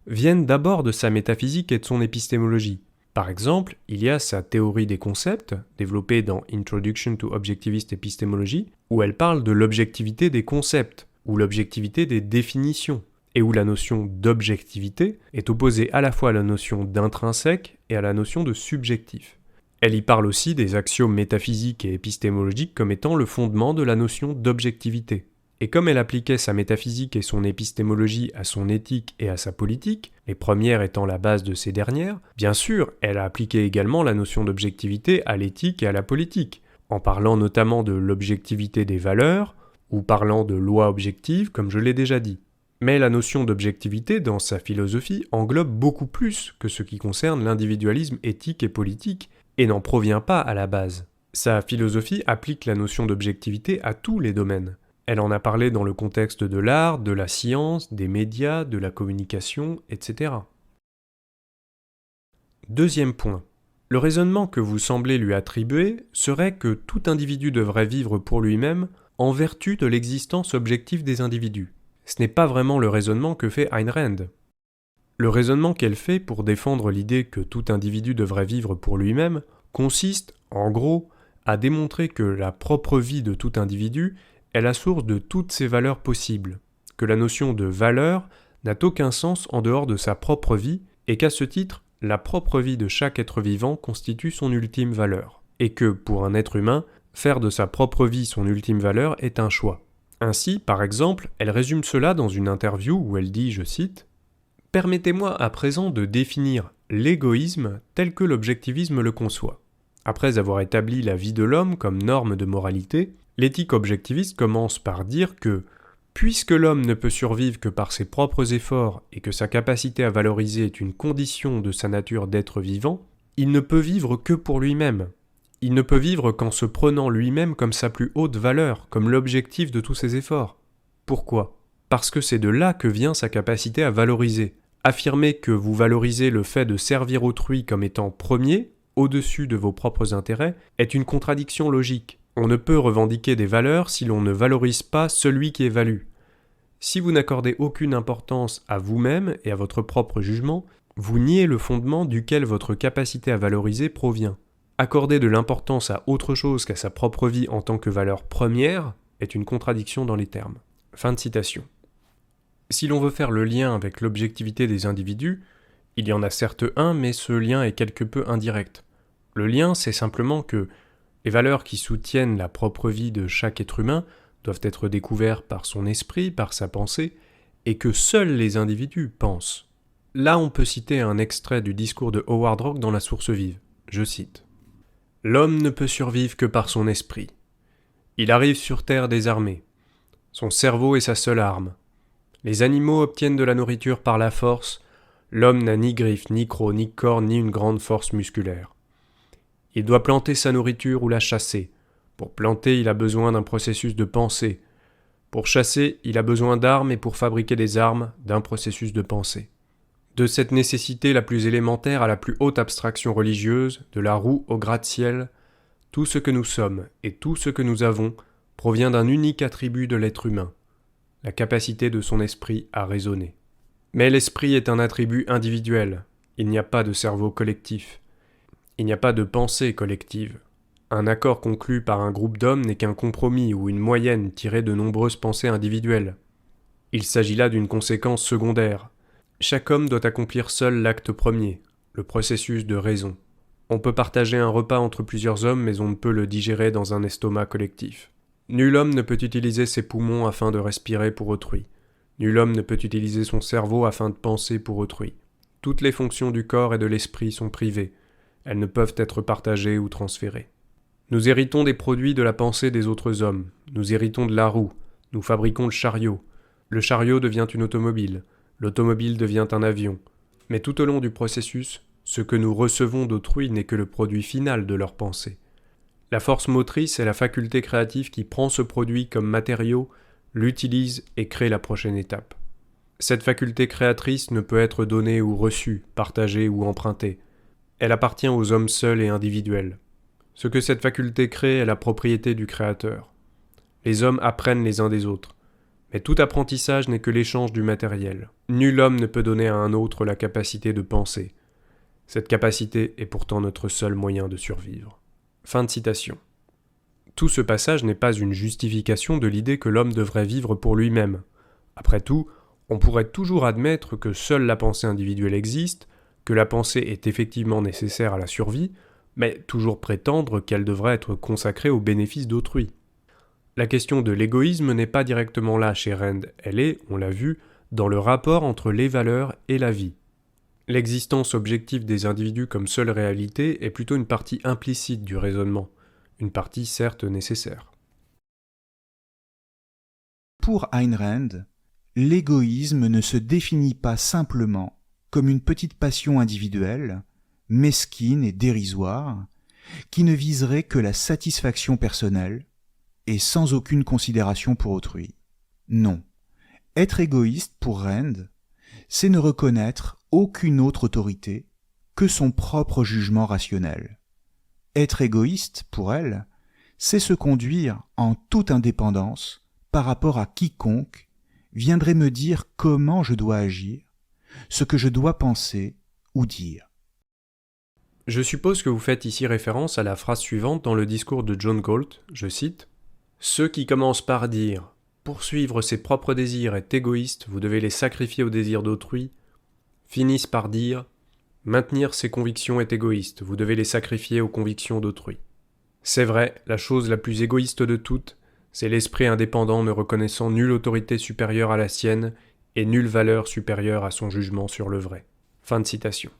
viennent d'abord de sa métaphysique et de son épistémologie. Par exemple, il y a sa théorie des concepts, développée dans Introduction to Objectivist Epistemology, où elle parle de l'objectivité des concepts, ou l'objectivité des définitions, et où la notion d'objectivité est opposée à la fois à la notion d'intrinsèque et à la notion de subjectif. Elle y parle aussi des axiomes métaphysiques et épistémologiques comme étant le fondement de la notion d'objectivité. Et comme elle appliquait sa métaphysique et son épistémologie à son éthique et à sa politique, les premières étant la base de ces dernières, bien sûr, elle a appliqué également la notion d'objectivité à l'éthique et à la politique, en parlant notamment de l'objectivité des valeurs, ou parlant de loi objective, comme je l'ai déjà dit. Mais la notion d'objectivité, dans sa philosophie, englobe beaucoup plus que ce qui concerne l'individualisme éthique et politique, et n'en provient pas à la base. Sa philosophie applique la notion d'objectivité à tous les domaines. Elle en a parlé dans le contexte de l'art, de la science, des médias, de la communication, etc. Deuxième point. Le raisonnement que vous semblez lui attribuer serait que tout individu devrait vivre pour lui-même en vertu de l'existence objective des individus. Ce n'est pas vraiment le raisonnement que fait Ayn Rand. Le raisonnement qu'elle fait pour défendre l'idée que tout individu devrait vivre pour lui-même consiste, en gros, à démontrer que la propre vie de tout individu est la source de toutes ses valeurs possibles, que la notion de valeur n'a aucun sens en dehors de sa propre vie et qu'à ce titre, la propre vie de chaque être vivant constitue son ultime valeur, et que, pour un être humain, faire de sa propre vie son ultime valeur est un choix. Ainsi, par exemple, elle résume cela dans une interview où elle dit, je cite, « Permettez-moi à présent de définir l'égoïsme tel que l'objectivisme le conçoit. Après avoir établi la vie de l'homme comme norme de moralité, l'éthique objectiviste commence par dire que, puisque l'homme ne peut survivre que par ses propres efforts et que sa capacité à valoriser est une condition de sa nature d'être vivant, il ne peut vivre que pour lui-même. Il ne peut vivre qu'en se prenant lui-même comme sa plus haute valeur, comme l'objectif de tous ses efforts. Pourquoi ? Parce que c'est de là que vient sa capacité à valoriser. Affirmer que vous valorisez le fait de servir autrui comme étant premier, au-dessus de vos propres intérêts, est une contradiction logique. On ne peut revendiquer des valeurs si l'on ne valorise pas celui qui évalue. Si vous n'accordez aucune importance à vous-même et à votre propre jugement, vous niez le fondement duquel votre capacité à valoriser provient. Accorder de l'importance à autre chose qu'à sa propre vie en tant que valeur première est une contradiction dans les termes. » Fin de citation. Si l'on veut faire le lien avec l'objectivité des individus, il y en a certes un, mais ce lien est quelque peu indirect. Le lien, c'est simplement que Les valeurs qui soutiennent la propre vie de chaque être humain doivent être découvertes par son esprit, par sa pensée, et que seuls les individus pensent. Là, on peut citer un extrait du discours de Howard Roark dans La Source vive. Je cite. « L'homme ne peut survivre que par son esprit. Il arrive sur Terre désarmé. Son cerveau est sa seule arme. Les animaux obtiennent de la nourriture par la force. L'homme n'a ni griffes, ni crocs, ni cornes, ni une grande force musculaire. Il doit planter sa nourriture ou la chasser. Pour planter, il a besoin d'un processus de pensée. Pour chasser, il a besoin d'armes et pour fabriquer des armes, d'un processus de pensée. De cette nécessité la plus élémentaire à la plus haute abstraction religieuse, de la roue au gratte-ciel, tout ce que nous sommes et tout ce que nous avons provient d'un unique attribut de l'être humain, la capacité de son esprit à raisonner. Mais l'esprit est un attribut individuel, il n'y a pas de cerveau collectif, il n'y a pas de pensée collective. Un accord conclu par un groupe d'hommes n'est qu'un compromis ou une moyenne tirée de nombreuses pensées individuelles. Il s'agit là d'une conséquence secondaire. Chaque homme doit accomplir seul l'acte premier, le processus de raison. On peut partager un repas entre plusieurs hommes, mais on ne peut le digérer dans un estomac collectif. Nul homme ne peut utiliser ses poumons afin de respirer pour autrui. Nul homme ne peut utiliser son cerveau afin de penser pour autrui. Toutes les fonctions du corps et de l'esprit sont privées. Elles ne peuvent être partagées ou transférées. Nous héritons des produits de la pensée des autres hommes. Nous héritons de la roue. Nous fabriquons le chariot. Le chariot devient une automobile. L'automobile devient un avion. Mais tout au long du processus, ce que nous recevons d'autrui n'est que le produit final de leur pensée. La force motrice est la faculté créative qui prend ce produit comme matériau, l'utilise et crée la prochaine étape. Cette faculté créatrice ne peut être donnée ou reçue, partagée ou empruntée. Elle appartient aux hommes seuls et individuels. Ce que cette faculté crée est la propriété du créateur. Les hommes apprennent les uns des autres. Mais tout apprentissage n'est que l'échange du matériel. Nul homme ne peut donner à un autre la capacité de penser. Cette capacité est pourtant notre seul moyen de survivre. » Fin de citation. Tout ce passage n'est pas une justification de l'idée que l'homme devrait vivre pour lui-même. Après tout, on pourrait toujours admettre que seule la pensée individuelle existe, que la pensée est effectivement nécessaire à la survie, mais toujours prétendre qu'elle devrait être consacrée au bénéfice d'autrui. La question de l'égoïsme n'est pas directement là chez Rand, elle est, on l'a vu, dans le rapport entre les valeurs et la vie. L'existence objective des individus comme seule réalité est plutôt une partie implicite du raisonnement, une partie certes nécessaire. Pour Ayn Rand, l'égoïsme ne se définit pas simplement comme une petite passion individuelle, mesquine et dérisoire, qui ne viserait que la satisfaction personnelle et sans aucune considération pour autrui. Non, être égoïste pour Rand, c'est ne reconnaître aucune autre autorité que son propre jugement rationnel. Être égoïste, pour elle, c'est se conduire en toute indépendance par rapport à quiconque viendrait me dire comment je dois agir, ce que je dois penser ou dire. Je suppose que vous faites ici référence à la phrase suivante dans le discours de John Galt, je cite « Ceux qui commencent par dire « Poursuivre ses propres désirs est égoïste, vous devez les sacrifier aux désirs d'autrui » finissent par dire « Maintenir ses convictions est égoïste, vous devez les sacrifier aux convictions d'autrui ». C'est vrai, la chose la plus égoïste de toutes, c'est l'esprit indépendant ne reconnaissant nulle autorité supérieure à la sienne et nulle valeur supérieure à son jugement sur le vrai. Fin de citation.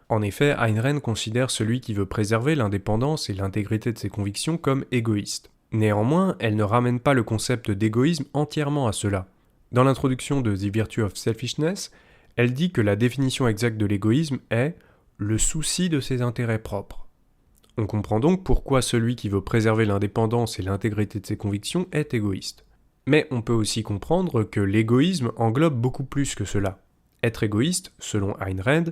En effet, Ayn Rand considère celui qui veut préserver l'indépendance et l'intégrité de ses convictions comme égoïste. Néanmoins, elle ne ramène pas le concept d'égoïsme entièrement à cela. Dans l'introduction de The Virtue of Selfishness, elle dit que la définition exacte de l'égoïsme est « le souci de ses intérêts propres ». On comprend donc pourquoi celui qui veut préserver l'indépendance et l'intégrité de ses convictions est égoïste. Mais on peut aussi comprendre que l'égoïsme englobe beaucoup plus que cela. Être égoïste, selon Ayn Rand,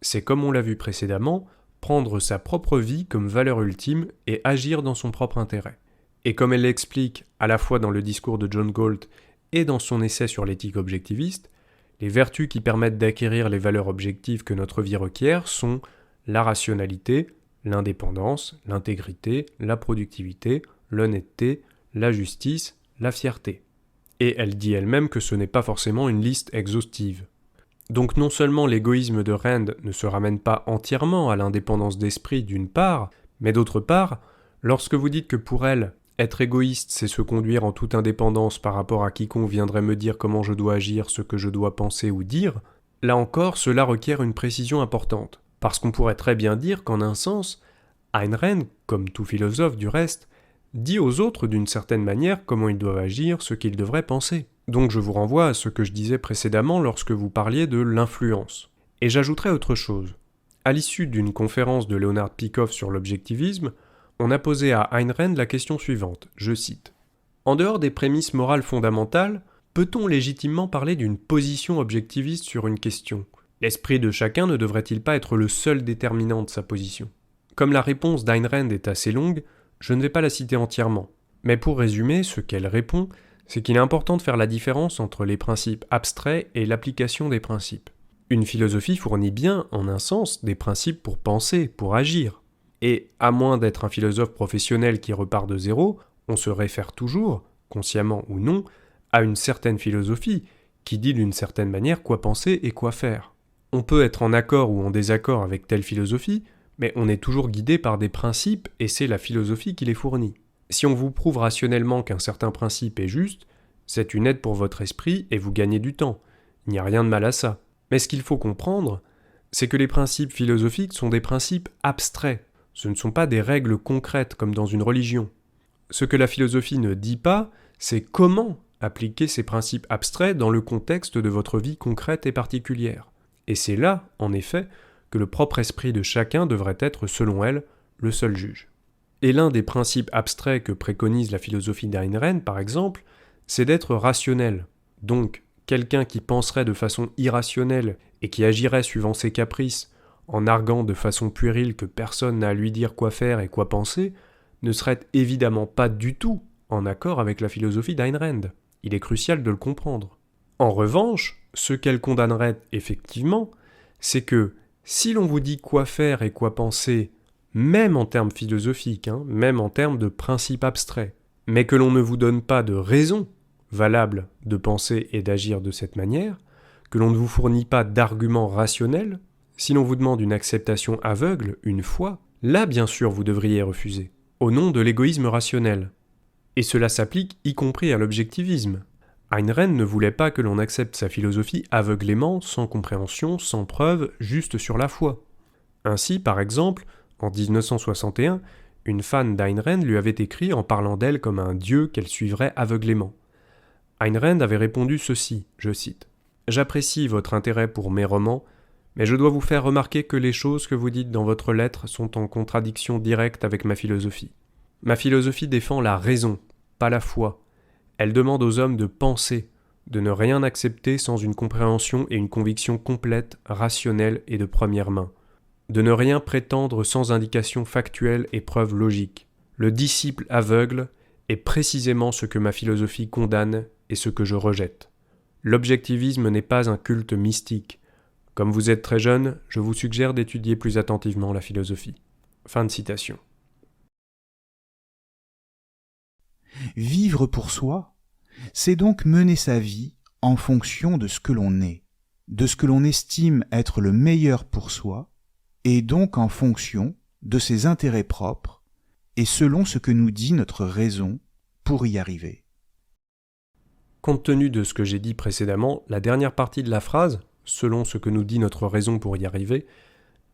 c'est, comme on l'a vu précédemment, prendre sa propre vie comme valeur ultime et agir dans son propre intérêt. Et comme elle l'explique à la fois dans le discours de John Galt et dans son essai sur l'éthique objectiviste, les vertus qui permettent d'acquérir les valeurs objectives que notre vie requiert sont la rationalité, l'indépendance, l'intégrité, la productivité, l'honnêteté, la justice, la fierté. Et elle dit elle-même que ce n'est pas forcément une liste exhaustive. Donc non seulement l'égoïsme de Rand ne se ramène pas entièrement à l'indépendance d'esprit d'une part, mais d'autre part, Lorsque vous dites que pour elle, être égoïste, c'est se conduire en toute indépendance par rapport à quiconque viendrait me dire comment je dois agir, ce que je dois penser ou dire, là encore, cela requiert une précision importante. Parce qu'on pourrait très bien dire qu'en un sens, Ayn Rand, comme tout philosophe du reste, dit aux autres d'une certaine manière comment ils doivent agir, ce qu'ils devraient penser. Donc je vous renvoie à ce que je disais précédemment lorsque vous parliez de l'influence. Et j'ajouterai autre chose. À l'issue d'une conférence de Leonard Peikoff sur l'objectivisme, on a posé à Ayn Rand la question suivante, je cite. « En dehors des prémices morales fondamentales, peut-on légitimement parler d'une position objectiviste sur une question ? L'esprit de chacun ne devrait-il pas être le seul déterminant de sa position ?» Comme la réponse d'Ayn Rand est assez longue, je ne vais pas la citer entièrement. Mais pour résumer, ce qu'elle répond, c'est qu'il est important de faire la différence entre les principes abstraits et l'application des principes. Une philosophie fournit bien, en un sens, des principes pour penser, pour agir. Et, à moins d'être un philosophe professionnel qui repart de zéro, on se réfère toujours, consciemment ou non, à une certaine philosophie, qui dit d'une certaine manière quoi penser et quoi faire. On peut être en accord ou en désaccord avec telle philosophie, mais on est toujours guidé par des principes et c'est la philosophie qui les fournit. Si on vous prouve rationnellement qu'un certain principe est juste, c'est une aide pour votre esprit et vous gagnez du temps. Il n'y a rien de mal à ça. Mais ce qu'il faut comprendre, c'est que les principes philosophiques sont des principes abstraits. Ce ne sont pas des règles concrètes comme dans une religion. Ce que la philosophie ne dit pas, c'est comment appliquer ces principes abstraits dans le contexte de votre vie concrète et particulière. Et c'est là, en effet, que le propre esprit de chacun devrait être, selon elle, le seul juge. Et l'un des principes abstraits que préconise la philosophie d'Ayn Rand, par exemple, c'est d'être rationnel. Donc, quelqu'un qui penserait de façon irrationnelle et qui agirait suivant ses caprices, en arguant de façon puérile que personne n'a à lui dire quoi faire et quoi penser, ne serait évidemment pas du tout en accord avec la philosophie d'Ayn Rand. Il est crucial de le comprendre. En revanche, ce qu'elle condamnerait effectivement, c'est que si l'on vous dit quoi faire et quoi penser, même en termes philosophiques, même en termes de principes abstraits, mais que l'on ne vous donne pas de raison valable de penser et d'agir de cette manière, que l'on ne vous fournit pas d'arguments rationnels, si l'on vous demande une acceptation aveugle, une foi, là bien sûr vous devriez refuser, au nom de l'égoïsme rationnel. Et cela s'applique y compris à l'objectivisme. Ayn Rand ne voulait pas que l'on accepte sa philosophie aveuglément, sans compréhension, sans preuve, juste sur la foi. Ainsi, par exemple, en 1961, une fan d'Ayn Rand lui avait écrit en parlant d'elle comme un dieu qu'elle suivrait aveuglément. Ayn Rand avait répondu ceci, je cite, « J'apprécie votre intérêt pour mes romans, mais je dois vous faire remarquer que les choses que vous dites dans votre lettre sont en contradiction directe avec ma philosophie. Ma philosophie défend la raison, pas la foi. Elle demande aux hommes de penser, de ne rien accepter sans une compréhension et une conviction complète, rationnelle et de première main. De ne rien prétendre sans indication factuelle et preuve logique. Le disciple aveugle est précisément ce que ma philosophie condamne et ce que je rejette. L'objectivisme n'est pas un culte mystique. Comme vous êtes très jeune, je vous suggère d'étudier plus attentivement la philosophie. » Fin de citation. Vivre pour soi, c'est donc mener sa vie en fonction de ce que l'on est, de ce que l'on estime être le meilleur pour soi, et donc en fonction de ses intérêts propres, et selon ce que nous dit notre raison pour y arriver. Compte tenu de ce que j'ai dit précédemment, la dernière partie de la phrase, selon ce que nous dit notre raison pour y arriver,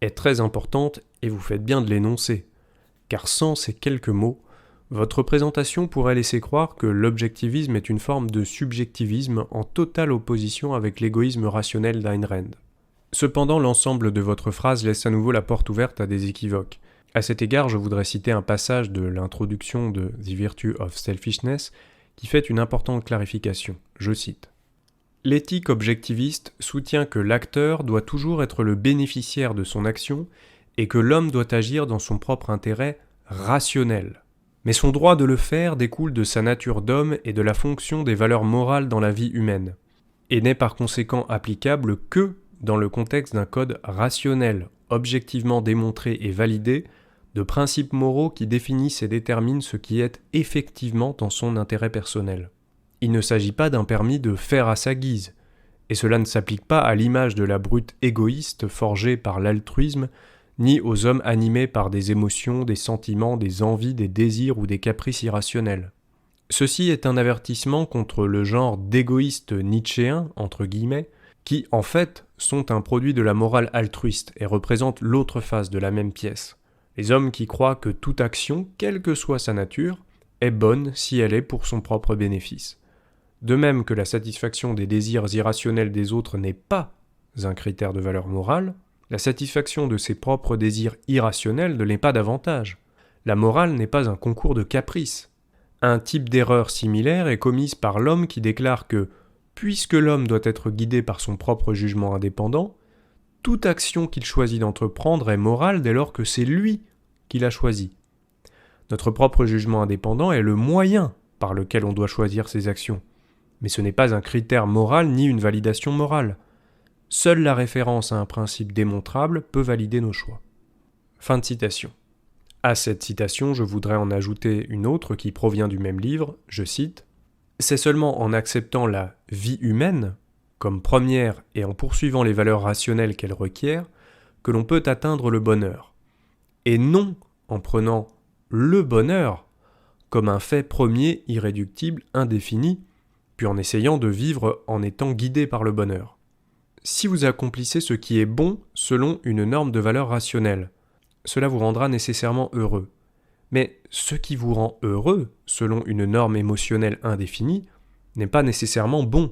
est très importante et vous faites bien de l'énoncer, car sans ces quelques mots, votre présentation pourrait laisser croire que l'objectivisme est une forme de subjectivisme en totale opposition avec l'égoïsme rationnel d'Ayn Rand. Cependant, l'ensemble de votre phrase laisse à nouveau la porte ouverte à des équivoques. À cet égard, je voudrais citer un passage de l'introduction de The Virtue of Selfishness qui fait une importante clarification. Je cite. « L'éthique objectiviste soutient que l'acteur doit toujours être le bénéficiaire de son action et que l'homme doit agir dans son propre intérêt rationnel. Mais son droit de le faire découle de sa nature d'homme et de la fonction des valeurs morales dans la vie humaine, et n'est par conséquent applicable que dans le contexte d'un code rationnel, objectivement démontré et validé, de principes moraux qui définissent et déterminent ce qui est effectivement dans son intérêt personnel. Il ne s'agit pas d'un permis de faire à sa guise, et cela ne s'applique pas à l'image de la brute égoïste forgée par l'altruisme, ni aux hommes animés par des émotions, des sentiments, des envies, des désirs ou des caprices irrationnels. Ceci est un avertissement contre le genre d'égoïstes nietzschéens, entre guillemets, qui, en fait, sont un produit de la morale altruiste et représentent l'autre face de la même pièce. Les hommes qui croient que toute action, quelle que soit sa nature, est bonne si elle est pour son propre bénéfice. De même que la satisfaction des désirs irrationnels des autres n'est pas un critère de valeur morale, la satisfaction de ses propres désirs irrationnels ne l'est pas davantage. La morale n'est pas un concours de caprices. Un type d'erreur similaire est commise par l'homme qui déclare que, puisque l'homme doit être guidé par son propre jugement indépendant, toute action qu'il choisit d'entreprendre est morale dès lors que c'est lui qui l'a choisie. Notre propre jugement indépendant est le moyen par lequel on doit choisir ses actions, mais ce n'est pas un critère moral ni une validation morale. Seule la référence à un principe démontrable peut valider nos choix. Fin de citation. À cette citation, je voudrais en ajouter une autre qui provient du même livre, je cite « C'est seulement en acceptant la vie humaine comme première et en poursuivant les valeurs rationnelles qu'elle requiert que l'on peut atteindre le bonheur, et non en prenant le bonheur comme un fait premier, irréductible, indéfini, puis en essayant de vivre en étant guidé par le bonheur. Si vous accomplissez ce qui est bon selon une norme de valeur rationnelle, cela vous rendra nécessairement heureux. Mais ce qui vous rend heureux, selon une norme émotionnelle indéfinie, n'est pas nécessairement bon.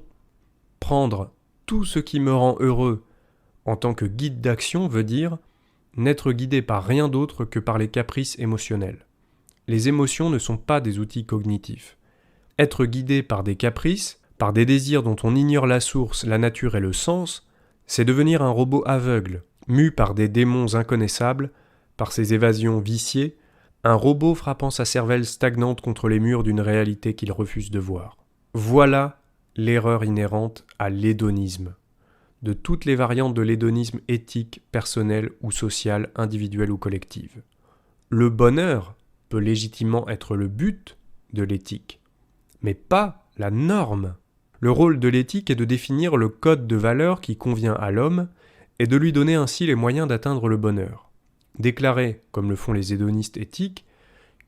Prendre tout ce qui me rend heureux en tant que guide d'action veut dire n'être guidé par rien d'autre que par les caprices émotionnels. Les émotions ne sont pas des outils cognitifs. Être guidé par des caprices, par des désirs dont on ignore la source, la nature et le sens, c'est devenir un robot aveugle, mu par des démons inconnaissables, par ses évasions viciées, un robot frappant sa cervelle stagnante contre les murs d'une réalité qu'il refuse de voir. Voilà l'erreur inhérente à l'hédonisme, de toutes les variantes de l'hédonisme éthique, personnel ou social, individuel ou collective. Le bonheur peut légitimement être le but de l'éthique, mais pas la norme. Le rôle de l'éthique est de définir le code de valeurs qui convient à l'homme et de lui donner ainsi les moyens d'atteindre le bonheur. Déclarer, comme le font les hédonistes éthiques,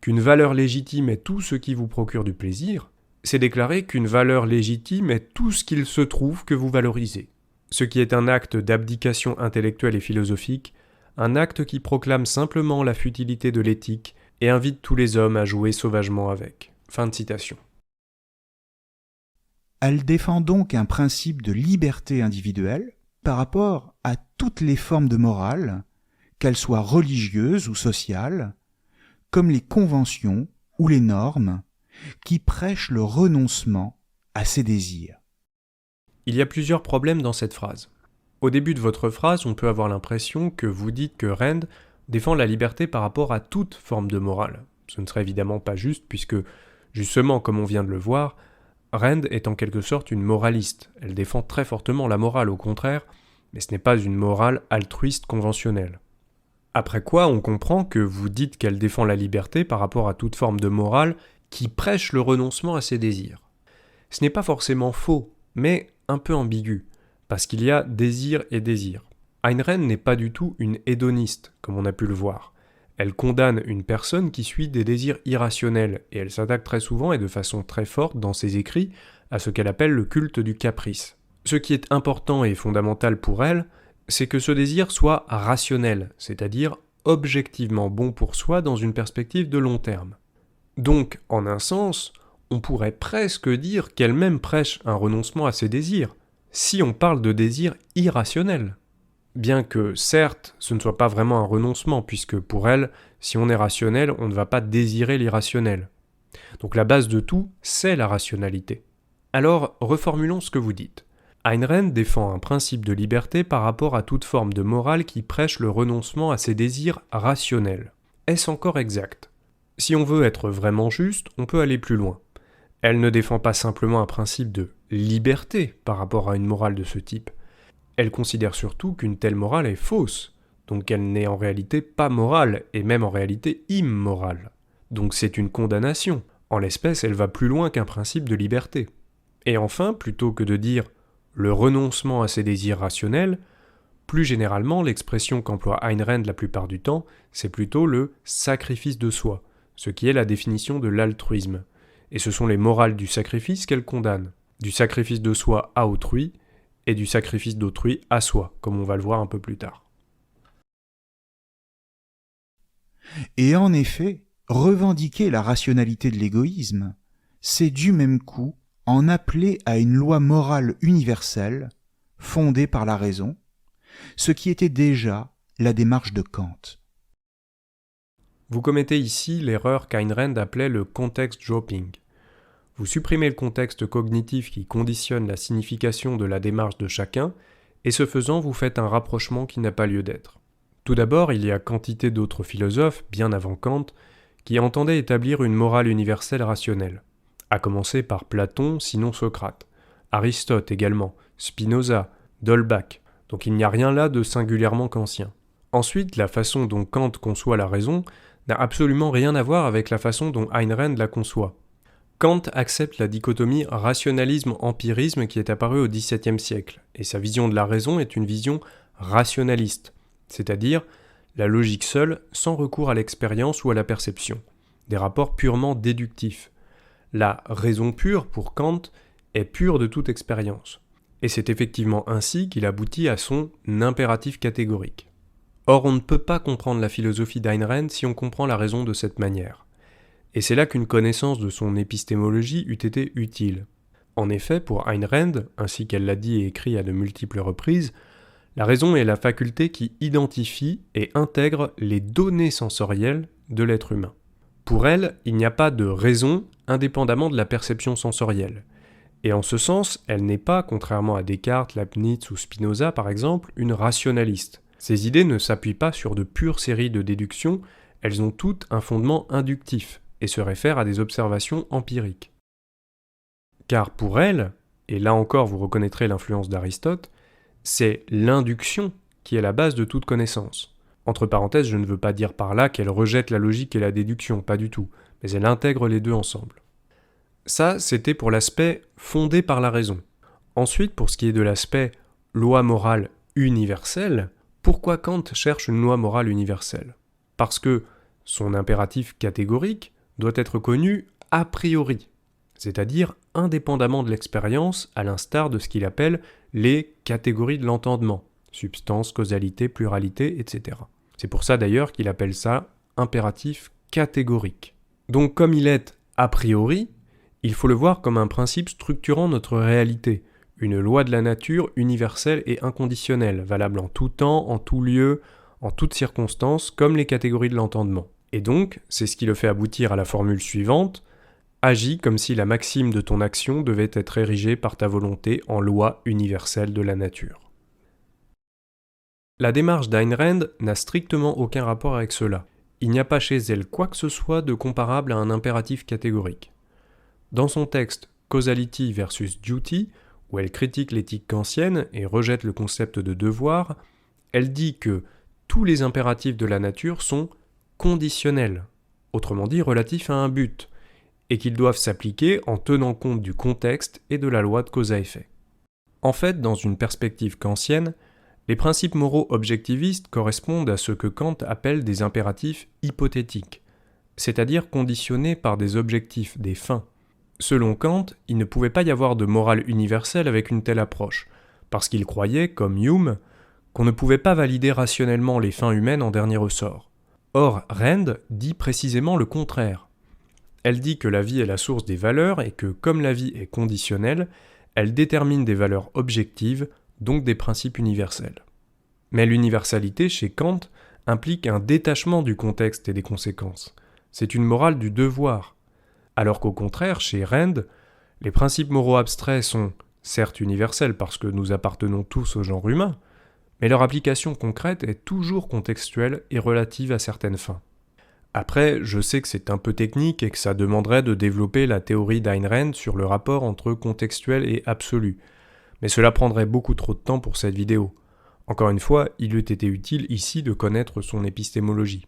qu'une valeur légitime est tout ce qui vous procure du plaisir, c'est déclarer qu'une valeur légitime est tout ce qu'il se trouve que vous valorisez. Ce qui est un acte d'abdication intellectuelle et philosophique, un acte qui proclame simplement la futilité de l'éthique et invite tous les hommes à jouer sauvagement avec. Fin de citation. Elle défend donc un principe de liberté individuelle par rapport à toutes les formes de morale, qu'elles soient religieuses ou sociales, comme les conventions ou les normes qui prêchent le renoncement à ses désirs. Il y a plusieurs problèmes dans cette phrase. Au début de votre phrase, on peut avoir l'impression que vous dites que Rand défend la liberté par rapport à toute forme de morale. Ce ne serait évidemment pas juste puisque, justement comme on vient de le voir, Rand est en quelque sorte une moraliste. Elle défend très fortement la morale, au contraire, mais ce n'est pas une morale altruiste conventionnelle. Après quoi, on comprend que vous dites qu'elle défend la liberté par rapport à toute forme de morale qui prêche le renoncement à ses désirs. Ce n'est pas forcément faux, mais un peu ambigu, parce qu'il y a désir et désir. Ayn Rand n'est pas du tout une hédoniste, comme on a pu le voir. Elle condamne une personne qui suit des désirs irrationnels, et elle s'attaque très souvent et de façon très forte dans ses écrits à ce qu'elle appelle le culte du caprice. Ce qui est important et fondamental pour elle, c'est que ce désir soit rationnel, c'est-à-dire objectivement bon pour soi dans une perspective de long terme. Donc, en un sens, on pourrait presque dire qu'elle-même prêche un renoncement à ses désirs, si on parle de désirs irrationnels. Bien que, certes, ce ne soit pas vraiment un renoncement, puisque pour elle, si on est rationnel, on ne va pas désirer l'irrationnel. Donc la base de tout, c'est la rationalité. Alors, reformulons ce que vous dites. Ayn Rand défend un principe de liberté par rapport à toute forme de morale qui prêche le renoncement à ses désirs rationnels. Est-ce encore exact ? Si on veut être vraiment juste, on peut aller plus loin. Elle ne défend pas simplement un principe de liberté par rapport à une morale de ce type. Elle considère surtout qu'une telle morale est fausse, donc qu'elle n'est en réalité pas morale, et même en réalité immorale. Donc c'est une condamnation. En l'espèce, elle va plus loin qu'un principe de liberté. Et enfin, plutôt que de dire le renoncement à ses désirs rationnels, Plus généralement, l'expression qu'emploie Ayn Rand la plupart du temps, c'est plutôt le sacrifice de soi, ce qui est la définition de l'altruisme. Et ce sont les morales du sacrifice qu'elle condamne, du sacrifice de soi à autrui et du sacrifice d'autrui à soi, comme on va le voir un peu plus tard. Et en effet, revendiquer la rationalité de l'égoïsme, c'est du même coup en appeler à une loi morale universelle, fondée par la raison, ce qui était déjà la démarche de Kant. Vous commettez ici l'erreur qu'Ayn Rand appelait le context dropping. Vous supprimez le contexte cognitif qui conditionne la signification de la démarche de chacun, et ce faisant, vous faites un rapprochement qui n'a pas lieu d'être. Tout d'abord, il y a quantité d'autres philosophes, bien avant Kant, qui entendaient établir une morale universelle rationnelle, à commencer par Platon, sinon Socrate, Aristote également, Spinoza, d'Holbach, donc il n'y a rien là de singulièrement kantien. Ensuite, la façon dont Kant conçoit la raison n'a absolument rien à voir avec la façon dont Ayn Rand la conçoit. Kant accepte la dichotomie rationalisme-empirisme qui est apparue au XVIIe siècle, et sa vision de la raison est une vision rationaliste, c'est-à-dire la logique seule sans recours à l'expérience ou à la perception, des rapports purement déductifs. La raison pure, pour Kant, est pure de toute expérience. Et c'est effectivement ainsi qu'il aboutit à son impératif catégorique. Or, on ne peut pas comprendre la philosophie d'Ayn Rand si on comprend la raison de cette manière. Et c'est là qu'une connaissance de son épistémologie eût été utile. En effet, pour Ayn Rand, ainsi qu'elle l'a dit et écrit à de multiples reprises, la raison est la faculté qui identifie et intègre les données sensorielles de l'être humain. Pour elle, il n'y a pas de raison indépendamment de la perception sensorielle. Et en ce sens, elle n'est pas, contrairement à Descartes, Leibniz ou Spinoza par exemple, une rationaliste. Ces idées ne s'appuient pas sur de pures séries de déductions, elles ont toutes un fondement inductif et se réfèrent à des observations empiriques. Car pour elle, et là encore vous reconnaîtrez l'influence d'Aristote, c'est l'induction qui est la base de toute connaissance. Entre parenthèses, je ne veux pas dire par là qu'elle rejette la logique et la déduction, pas du tout, mais elle intègre les deux ensemble. Ça, c'était pour l'aspect fondé par la raison. Ensuite, pour ce qui est de l'aspect loi morale universelle, pourquoi Kant cherche une loi morale universelle ? Parce que son impératif catégorique doit être connu a priori, c'est-à-dire indépendamment de l'expérience, à l'instar de ce qu'il appelle les catégories de l'entendement, substance, causalité, pluralité, etc. C'est pour ça d'ailleurs qu'il appelle ça impératif catégorique. Donc comme il est a priori, il faut le voir comme un principe structurant notre réalité, une loi de la nature universelle et inconditionnelle, valable en tout temps, en tout lieu, en toutes circonstances, comme les catégories de l'entendement. Et donc, c'est ce qui le fait aboutir à la formule suivante: agis comme si la maxime de ton action devait être érigée par ta volonté en loi universelle de la nature. La démarche d'Ayn Rand n'a strictement aucun rapport avec cela. Il n'y a pas chez elle quoi que ce soit de comparable à un impératif catégorique. Dans son texte Causality versus Duty, où elle critique l'éthique kantienne et rejette le concept de devoir, elle dit que tous les impératifs de la nature sont conditionnels, autrement dit relatifs à un but, et qu'ils doivent s'appliquer en tenant compte du contexte et de la loi de cause à effet. En fait, dans une perspective kantienne, les principes moraux objectivistes correspondent à ce que Kant appelle des impératifs hypothétiques, c'est-à-dire conditionnés par des objectifs, des fins. Selon Kant, il ne pouvait pas y avoir de morale universelle avec une telle approche, parce qu'il croyait, comme Hume, qu'on ne pouvait pas valider rationnellement les fins humaines en dernier ressort. Or, Rand dit précisément le contraire. Elle dit que la vie est la source des valeurs et que, comme la vie est conditionnelle, elle détermine des valeurs objectives, donc des principes universels. Mais l'universalité, chez Kant, implique un détachement du contexte et des conséquences. C'est une morale du devoir. Alors qu'au contraire, chez Rand, les principes moraux abstraits sont certes universels parce que nous appartenons tous au genre humain, mais leur application concrète est toujours contextuelle et relative à certaines fins. Après, je sais que c'est un peu technique et que ça demanderait de développer la théorie d'Ayn Rand sur le rapport entre contextuel et absolu, mais cela prendrait beaucoup trop de temps pour cette vidéo. Encore une fois, il eût été utile ici de connaître son épistémologie.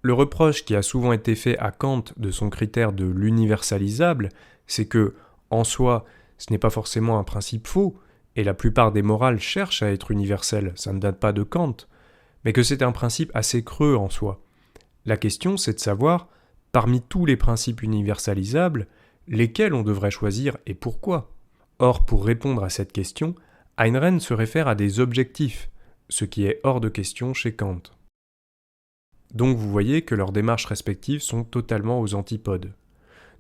Le reproche qui a souvent été fait à Kant de son critère de l'universalisable, c'est que, en soi, ce n'est pas forcément un principe faux, et la plupart des morales cherchent à être universelles, ça ne date pas de Kant, mais que c'est un principe assez creux en soi. La question, c'est de savoir, parmi tous les principes universalisables, lesquels on devrait choisir et pourquoi. Or, pour répondre à cette question, Ayn Rand se réfère à des objectifs, ce qui est hors de question chez Kant. Donc vous voyez que leurs démarches respectives sont totalement aux antipodes.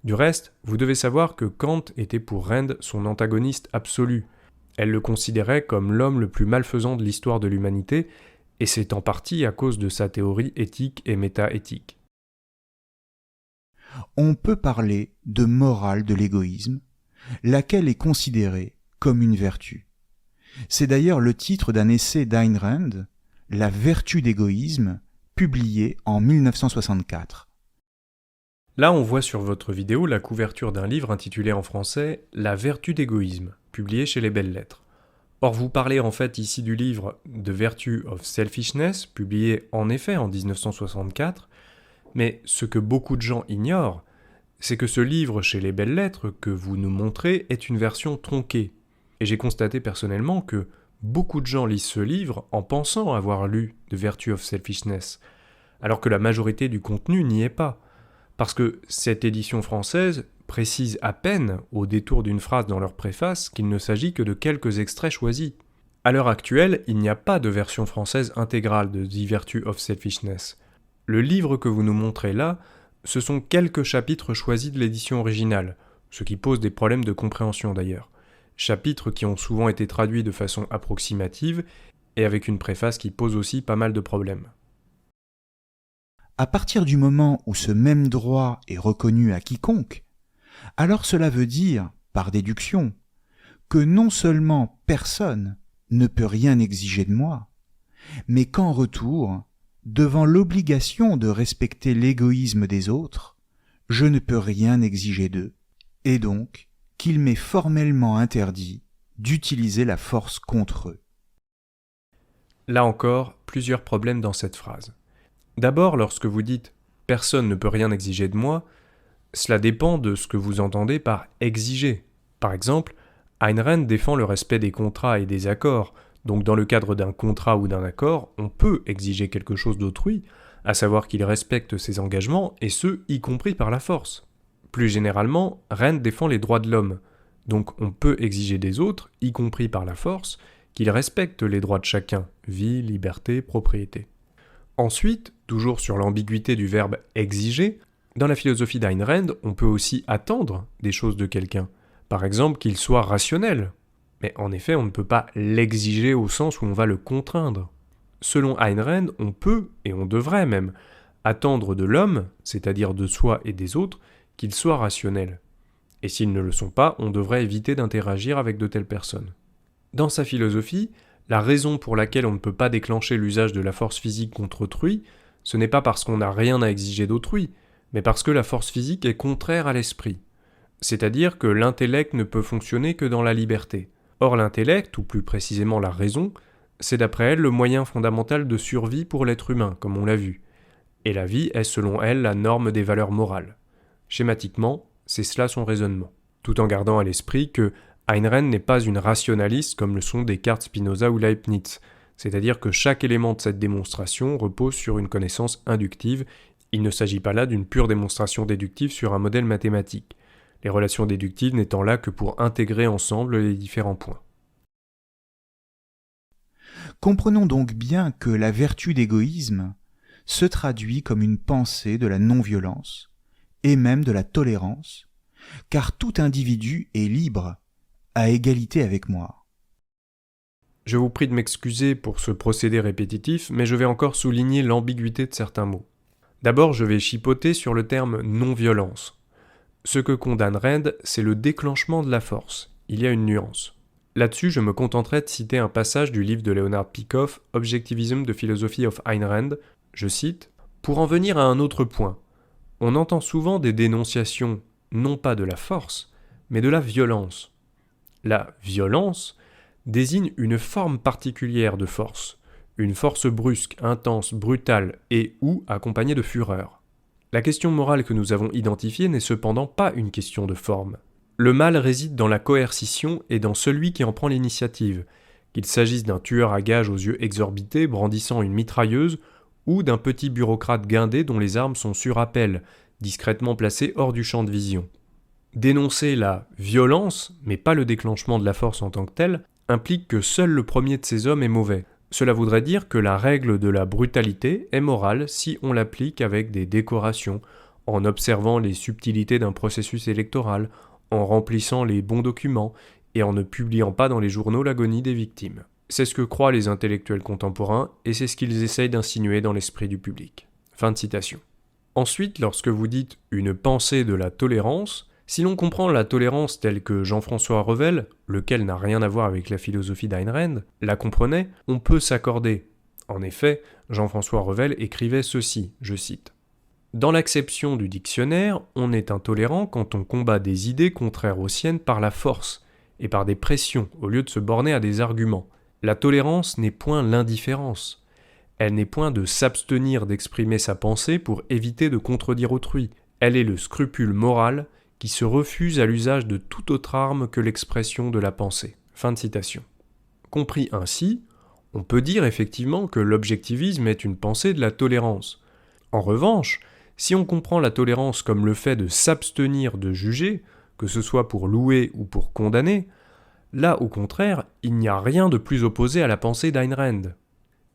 Du reste, vous devez savoir que Kant était pour Rand son antagoniste absolu. Elle le considérait comme l'homme le plus malfaisant de l'histoire de l'humanité, et c'est en partie à cause de sa théorie éthique et métaéthique. On peut parler de morale de l'égoïsme, laquelle est considérée comme une vertu. C'est d'ailleurs le titre d'un essai d'Ayn Rand, La vertu d'égoïsme, publié en 1964. Là, on voit sur votre vidéo la couverture d'un livre intitulé en français « La vertu d'égoïsme », publié chez les Belles Lettres. Or, vous parlez en fait ici du livre « The Virtue of Selfishness », publié en effet en 1964, mais ce que beaucoup de gens ignorent, c'est que ce livre chez les Belles Lettres que vous nous montrez est une version tronquée. Et j'ai constaté personnellement que beaucoup de gens lisent ce livre en pensant avoir lu The Virtue of Selfishness, alors que la majorité du contenu n'y est pas. Parce que cette édition française précise à peine, au détour d'une phrase dans leur préface, qu'il ne s'agit que de quelques extraits choisis. À l'heure actuelle, il n'y a pas de version française intégrale de The Virtue of Selfishness. Le livre que vous nous montrez là, ce sont quelques chapitres choisis de l'édition originale, ce qui pose des problèmes de compréhension d'ailleurs. Chapitres qui ont souvent été traduits de façon approximative et avec une préface qui pose aussi pas mal de problèmes. À partir du moment où ce même droit est reconnu à quiconque, alors cela veut dire, par déduction, que non seulement personne ne peut rien exiger de moi, mais qu'en retour, devant l'obligation de respecter l'égoïsme des autres, je ne peux rien exiger d'eux, et donc qu'il m'est formellement interdit d'utiliser la force contre eux. Là encore, plusieurs problèmes dans cette phrase. D'abord, lorsque vous dites « personne ne peut rien exiger de moi », cela dépend de ce que vous entendez par « exiger ». Par exemple, Ayn Rand défend le respect des contrats et des accords, donc dans le cadre d'un contrat ou d'un accord, on peut exiger quelque chose d'autrui, à savoir qu'il respecte ses engagements, et ce, y compris par la force. Plus généralement, Rand défend les droits de l'homme, donc on peut exiger des autres, y compris par la force, qu'ils respectent les droits de chacun, vie, liberté, propriété. Ensuite, toujours sur l'ambiguïté du verbe « exiger », dans la philosophie d'Ayn Rand, on peut aussi attendre des choses de quelqu'un. Par exemple, qu'il soit rationnel. Mais en effet, on ne peut pas l'exiger au sens où on va le contraindre. Selon Ayn Rand, on peut, et on devrait même, attendre de l'homme, c'est-à-dire de soi et des autres, qu'il soit rationnel. Et s'ils ne le sont pas, on devrait éviter d'interagir avec de telles personnes. Dans sa philosophie, la raison pour laquelle on ne peut pas déclencher l'usage de la force physique contre autrui, ce n'est pas parce qu'on n'a rien à exiger d'autrui, mais parce que la force physique est contraire à l'esprit. C'est-à-dire que l'intellect ne peut fonctionner que dans la liberté. Or l'intellect, ou plus précisément la raison, c'est d'après elle le moyen fondamental de survie pour l'être humain, comme on l'a vu. Et la vie est selon elle la norme des valeurs morales. Schématiquement, c'est cela son raisonnement. Tout en gardant à l'esprit que Ayn Rand n'est pas une rationaliste comme le sont Descartes, Spinoza ou Leibniz, c'est-à-dire que chaque élément de cette démonstration repose sur une connaissance inductive. Il ne s'agit pas là d'une pure démonstration déductive sur un modèle mathématique, les relations déductives n'étant là que pour intégrer ensemble les différents points. Comprenons donc bien que la vertu d'égoïsme se traduit comme une pensée de la non-violence, et même de la tolérance, car tout individu est libre, à égalité avec moi. Je vous prie de m'excuser pour ce procédé répétitif, mais je vais encore souligner l'ambiguïté de certains mots. D'abord, je vais chipoter sur le terme non-violence. Ce que condamne Rand, c'est le déclenchement de la force. Il y a une nuance. Là-dessus, je me contenterai de citer un passage du livre de Leonard Peikoff, Objectivism the Philosophy of Ayn Rand, je cite, « Pour en venir à un autre point, on entend souvent des dénonciations, non pas de la force, mais de la violence. La violence désigne une forme particulière de force, une force brusque, intense, brutale et ou accompagnée de fureur. La question morale que nous avons identifiée n'est cependant pas une question de forme. Le mal réside dans la coercition et dans celui qui en prend l'initiative, qu'il s'agisse d'un tueur à gages aux yeux exorbités brandissant une mitrailleuse ou d'un petit bureaucrate guindé dont les armes sont sur appel, discrètement placées hors du champ de vision. Dénoncer la violence, mais pas le déclenchement de la force en tant que telle, implique que seul le premier de ces hommes est mauvais. Cela voudrait dire que la règle de la brutalité est morale si on l'applique avec des décorations, en observant les subtilités d'un processus électoral, en remplissant les bons documents et en ne publiant pas dans les journaux l'agonie des victimes. C'est ce que croient les intellectuels contemporains et c'est ce qu'ils essayent d'insinuer dans l'esprit du public. Fin de citation. Ensuite, lorsque vous dites « une pensée de la tolérance », si l'on comprend la tolérance telle que Jean-François Revel, lequel n'a rien à voir avec la philosophie d'Ayn Rand, la comprenait, on peut s'accorder. En effet, Jean-François Revel écrivait ceci, je cite. « Dans l'acception du dictionnaire, on est intolérant quand on combat des idées contraires aux siennes par la force et par des pressions au lieu de se borner à des arguments. La tolérance n'est point l'indifférence. Elle n'est point de s'abstenir d'exprimer sa pensée pour éviter de contredire autrui. Elle est le scrupule moral qui se refuse à l'usage de toute autre arme que l'expression de la pensée. » Fin de citation. Compris ainsi, on peut dire effectivement que l'objectivisme est une pensée de la tolérance. En revanche, si on comprend la tolérance comme le fait de s'abstenir de juger, que ce soit pour louer ou pour condamner, là, au contraire, il n'y a rien de plus opposé à la pensée d'Ayn Rand.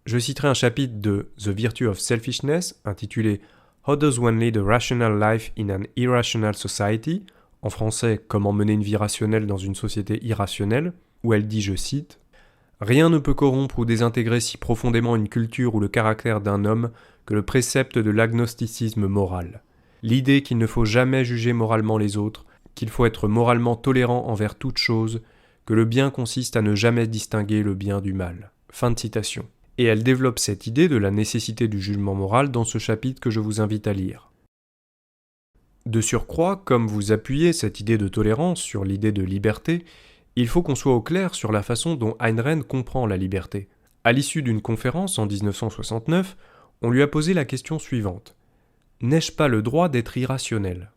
Je citerai un chapitre de The Virtue of Selfishness, intitulé How does one lead a rational life in an irrational society? En français, Comment mener une vie rationnelle dans une société irrationnelle, où elle dit, je cite, « Rien ne peut corrompre ou désintégrer si profondément une culture ou le caractère d'un homme que le précepte de l'agnosticisme moral. L'idée qu'il ne faut jamais juger moralement les autres, qu'il faut être moralement tolérant envers toute chose, que le bien consiste à ne jamais distinguer le bien du mal. » Fin de citation. Et elle développe cette idée de la nécessité du jugement moral dans ce chapitre que je vous invite à lire. De surcroît, comme vous appuyez cette idée de tolérance sur l'idée de liberté, il faut qu'on soit au clair sur la façon dont Ayn Rand comprend la liberté. À l'issue d'une conférence en 1969, on lui a posé la question suivante. « N'ai-je pas le droit d'être irrationnel ?»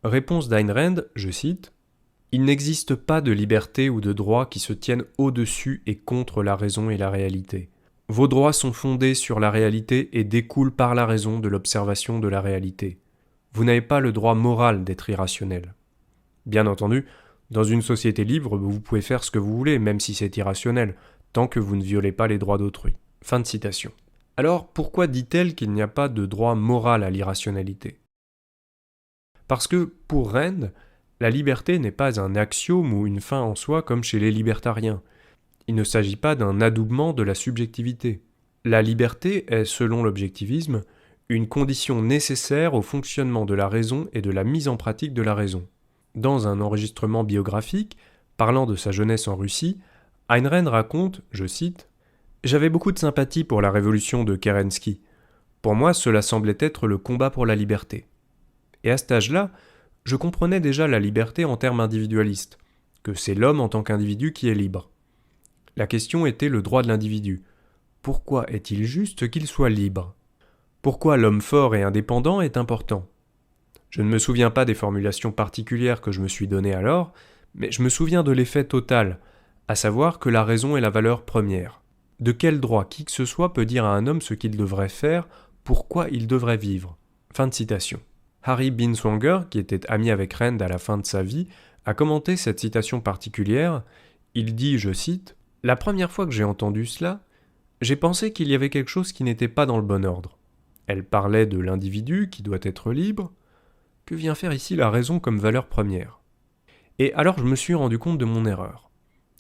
Réponse d'Ayn Rand, je cite, « Il n'existe pas de liberté ou de droit qui se tiennent au-dessus et contre la raison et la réalité. Vos droits sont fondés sur la réalité et découlent par la raison de l'observation de la réalité. Vous n'avez pas le droit moral d'être irrationnel. Bien entendu, dans une société libre, vous pouvez faire ce que vous voulez, même si c'est irrationnel, tant que vous ne violez pas les droits d'autrui. » Fin de citation. Alors, pourquoi dit-elle qu'il n'y a pas de droit moral à l'irrationalité ? Parce que, pour Rand, la liberté n'est pas un axiome ou une fin en soi comme chez les libertariens. Il ne s'agit pas d'un adoubement de la subjectivité. La liberté est, selon l'objectivisme, une condition nécessaire au fonctionnement de la raison et de la mise en pratique de la raison. Dans un enregistrement biographique, parlant de sa jeunesse en Russie, Ayn Rand raconte, je cite, « J'avais beaucoup de sympathie pour la révolution de Kerensky. Pour moi, cela semblait être le combat pour la liberté. Et à cet âge-là, je comprenais déjà la liberté en termes individualistes, que c'est l'homme en tant qu'individu qui est libre. La question était le droit de l'individu. Pourquoi est-il juste qu'il soit libre ? Pourquoi l'homme fort et indépendant est important ? Je ne me souviens pas des formulations particulières que je me suis données alors, mais je me souviens de l'effet total, à savoir que la raison est la valeur première. De quel droit qui que ce soit peut dire à un homme ce qu'il devrait faire, pourquoi il devrait vivre ? Fin de citation. Harry Binswanger, qui était ami avec Rand à la fin de sa vie, a commenté cette citation particulière. Il dit, je cite, « La première fois que j'ai entendu cela, j'ai pensé qu'il y avait quelque chose qui n'était pas dans le bon ordre. Elle parlait de l'individu qui doit être libre. Que vient faire ici la raison comme valeur première ? Et alors je me suis rendu compte de mon erreur.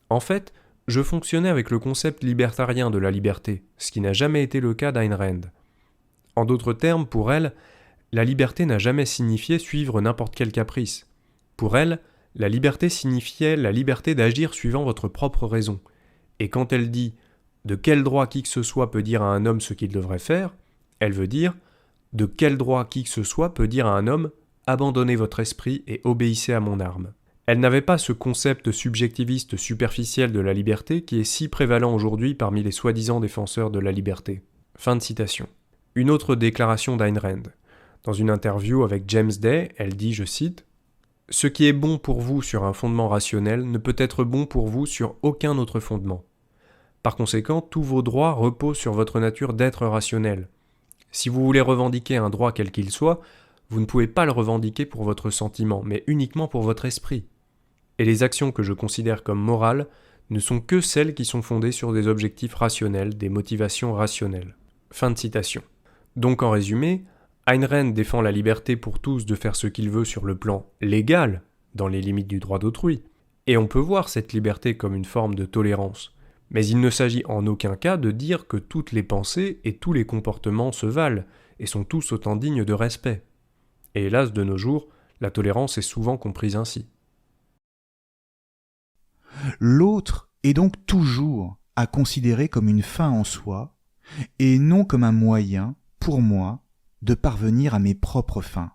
En fait, je fonctionnais avec le concept libertarien de la liberté, ce qui n'a jamais été le cas d'Ayn Rand. En d'autres termes, pour elle, la liberté n'a jamais signifié suivre n'importe quel caprice. Pour elle, la liberté signifiait la liberté d'agir suivant votre propre raison. Et quand elle dit « de quel droit qui que ce soit peut dire à un homme ce qu'il devrait faire », elle veut dire « de quel droit qui que ce soit peut dire à un homme « abandonnez votre esprit et obéissez à mon arme ». Elle n'avait pas ce concept subjectiviste superficiel de la liberté qui est si prévalent aujourd'hui parmi les soi-disant défenseurs de la liberté. Fin de citation. Une autre déclaration d'Ayn Rand. Dans une interview avec James Day, elle dit, je cite, « Ce qui est bon pour vous sur un fondement rationnel ne peut être bon pour vous sur aucun autre fondement. Par conséquent, tous vos droits reposent sur votre nature d'être rationnel. Si vous voulez revendiquer un droit quel qu'il soit, vous ne pouvez pas le revendiquer pour votre sentiment, mais uniquement pour votre esprit. Et les actions que je considère comme morales ne sont que celles qui sont fondées sur des objectifs rationnels, des motivations rationnelles. Fin de citation. Donc en résumé, Ayn Rand défend la liberté pour tous de faire ce qu'il veut sur le plan légal, dans les limites du droit d'autrui, et on peut voir cette liberté comme une forme de tolérance. Mais il ne s'agit en aucun cas de dire que toutes les pensées et tous les comportements se valent et sont tous autant dignes de respect. Et hélas, de nos jours, la tolérance est souvent comprise ainsi. L'autre est donc toujours à considérer comme une fin en soi et non comme un moyen, pour moi, de parvenir à mes propres fins.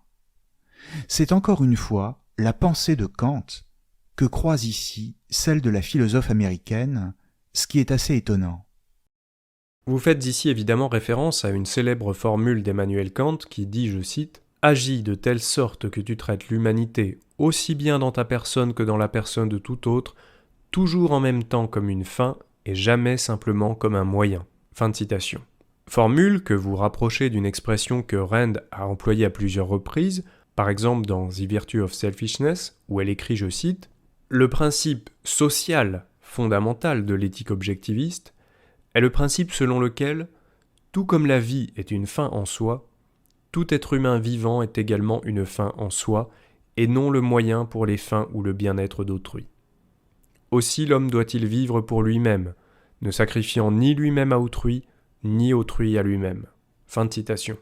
C'est encore une fois la pensée de Kant que croise ici celle de la philosophe américaine, ce qui est assez étonnant. Vous faites ici évidemment référence à une célèbre formule d'Emmanuel Kant qui dit, je cite, « Agis de telle sorte que tu traites l'humanité aussi bien dans ta personne que dans la personne de tout autre, toujours en même temps comme une fin et jamais simplement comme un moyen. » Fin de citation. Formule que vous rapprochez d'une expression que Rand a employée à plusieurs reprises, par exemple dans The Virtue of Selfishness, où elle écrit, je cite, « Le principe social fondamental de l'éthique objectiviste est le principe selon lequel, tout comme la vie est une fin en soi, tout être humain vivant est également une fin en soi, et non le moyen pour les fins ou le bien-être d'autrui. Aussi l'homme doit-il vivre pour lui-même, ne sacrifiant ni lui-même à autrui, ni autrui à lui-même. » Fin de citation.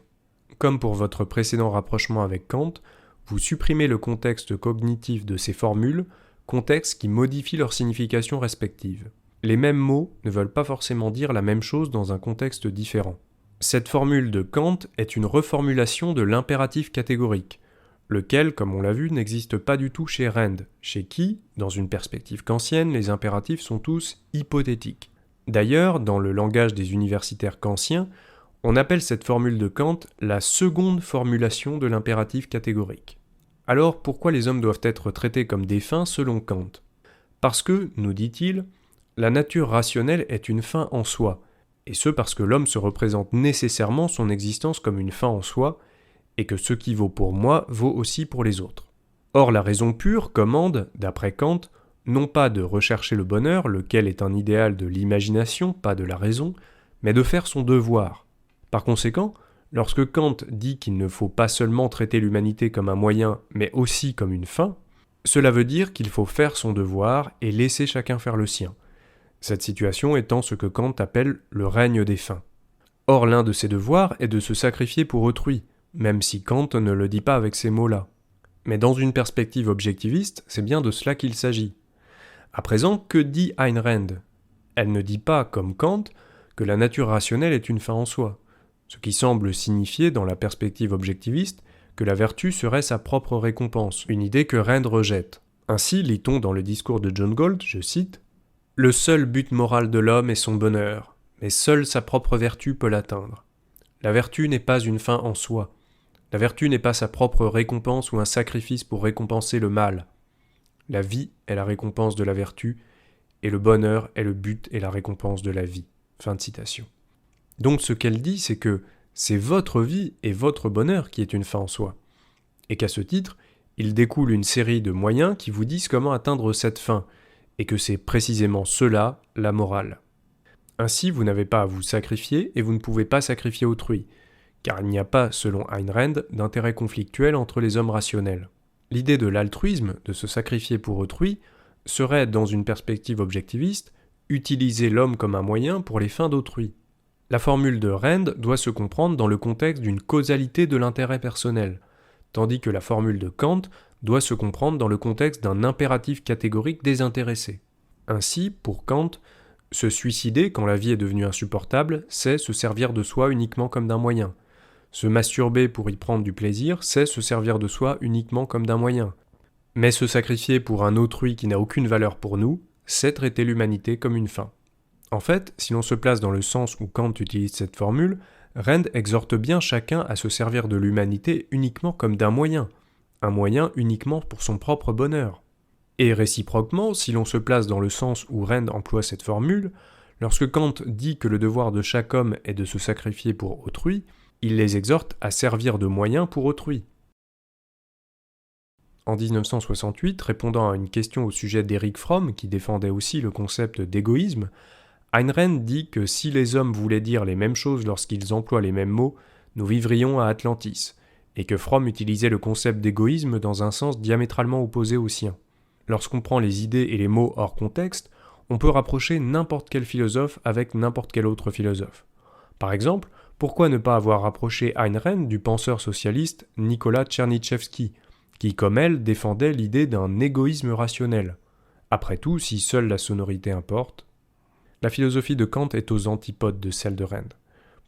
Comme pour votre précédent rapprochement avec Kant, vous supprimez le contexte cognitif de ces formules, contexte qui modifie leur signification respective. Les mêmes mots ne veulent pas forcément dire la même chose dans un contexte différent. Cette formule de Kant est une reformulation de l'impératif catégorique, lequel, comme on l'a vu, n'existe pas du tout chez Rand, chez qui, dans une perspective kantienne, les impératifs sont tous hypothétiques. D'ailleurs, dans le langage des universitaires kantiens, on appelle cette formule de Kant la seconde formulation de l'impératif catégorique. Alors pourquoi les hommes doivent être traités comme des fins selon Kant ? Parce que, nous dit-il, la nature rationnelle est une fin en soi, et ce parce que l'homme se représente nécessairement son existence comme une fin en soi, et que ce qui vaut pour moi vaut aussi pour les autres. Or la raison pure commande, d'après Kant, non pas de rechercher le bonheur, lequel est un idéal de l'imagination, pas de la raison, mais de faire son devoir. Par conséquent, lorsque Kant dit qu'il ne faut pas seulement traiter l'humanité comme un moyen, mais aussi comme une fin, cela veut dire qu'il faut faire son devoir et laisser chacun faire le sien. Cette situation étant ce que Kant appelle le règne des fins. Or l'un de ces devoirs est de se sacrifier pour autrui, même si Kant ne le dit pas avec ces mots-là. Mais dans une perspective objectiviste, c'est bien de cela qu'il s'agit. À présent, que dit Ayn Rand ? Elle ne dit pas, comme Kant, que la nature rationnelle est une fin en soi, ce qui semble signifier, dans la perspective objectiviste, que la vertu serait sa propre récompense, une idée que Rand rejette. Ainsi, lit-on dans le discours de John Galt, je cite, « Le seul but moral de l'homme est son bonheur, mais seule sa propre vertu peut l'atteindre. La vertu n'est pas une fin en soi. La vertu n'est pas sa propre récompense ou un sacrifice pour récompenser le mal. La vie est la récompense de la vertu, et le bonheur est le but et la récompense de la vie. » Fin de citation. Donc ce qu'elle dit, c'est que c'est votre vie et votre bonheur qui est une fin en soi, et qu'à ce titre, il découle une série de moyens qui vous disent comment atteindre cette fin, et que c'est précisément cela, la morale. Ainsi, vous n'avez pas à vous sacrifier, et vous ne pouvez pas sacrifier autrui, car il n'y a pas, selon Ayn Rand, d'intérêt conflictuel entre les hommes rationnels. L'idée de l'altruisme, de se sacrifier pour autrui, serait, dans une perspective objectiviste, utiliser l'homme comme un moyen pour les fins d'autrui. La formule de Rand doit se comprendre dans le contexte d'une causalité de l'intérêt personnel, tandis que la formule de Kant doit se comprendre dans le contexte d'un impératif catégorique désintéressé. Ainsi, pour Kant, se suicider quand la vie est devenue insupportable, c'est se servir de soi uniquement comme d'un moyen. Se masturber pour y prendre du plaisir, c'est se servir de soi uniquement comme d'un moyen. Mais se sacrifier pour un autrui qui n'a aucune valeur pour nous, c'est traiter l'humanité comme une fin. En fait, si l'on se place dans le sens où Kant utilise cette formule, Rand exhorte bien chacun à se servir de l'humanité uniquement comme d'un moyen. un moyen uniquement pour son propre bonheur. Et réciproquement, si l'on se place dans le sens où Rand emploie cette formule, lorsque Kant dit que le devoir de chaque homme est de se sacrifier pour autrui, il les exhorte à servir de moyen pour autrui. En 1968, répondant à une question au sujet d'Eric Fromm, qui défendait aussi le concept d'égoïsme, Ayn Rand dit que si les hommes voulaient dire les mêmes choses lorsqu'ils emploient les mêmes mots, nous vivrions à Atlantis, et que Fromm utilisait le concept d'égoïsme dans un sens diamétralement opposé au sien. Lorsqu'on prend les idées et les mots hors contexte, on peut rapprocher n'importe quel philosophe avec n'importe quel autre philosophe. Par exemple, pourquoi ne pas avoir rapproché Ayn Rand du penseur socialiste Nicolas Tchernychevski, qui, comme elle, défendait l'idée d'un égoïsme rationnel. Après tout, si seule la sonorité importe. La philosophie de Kant est aux antipodes de celle de Rand.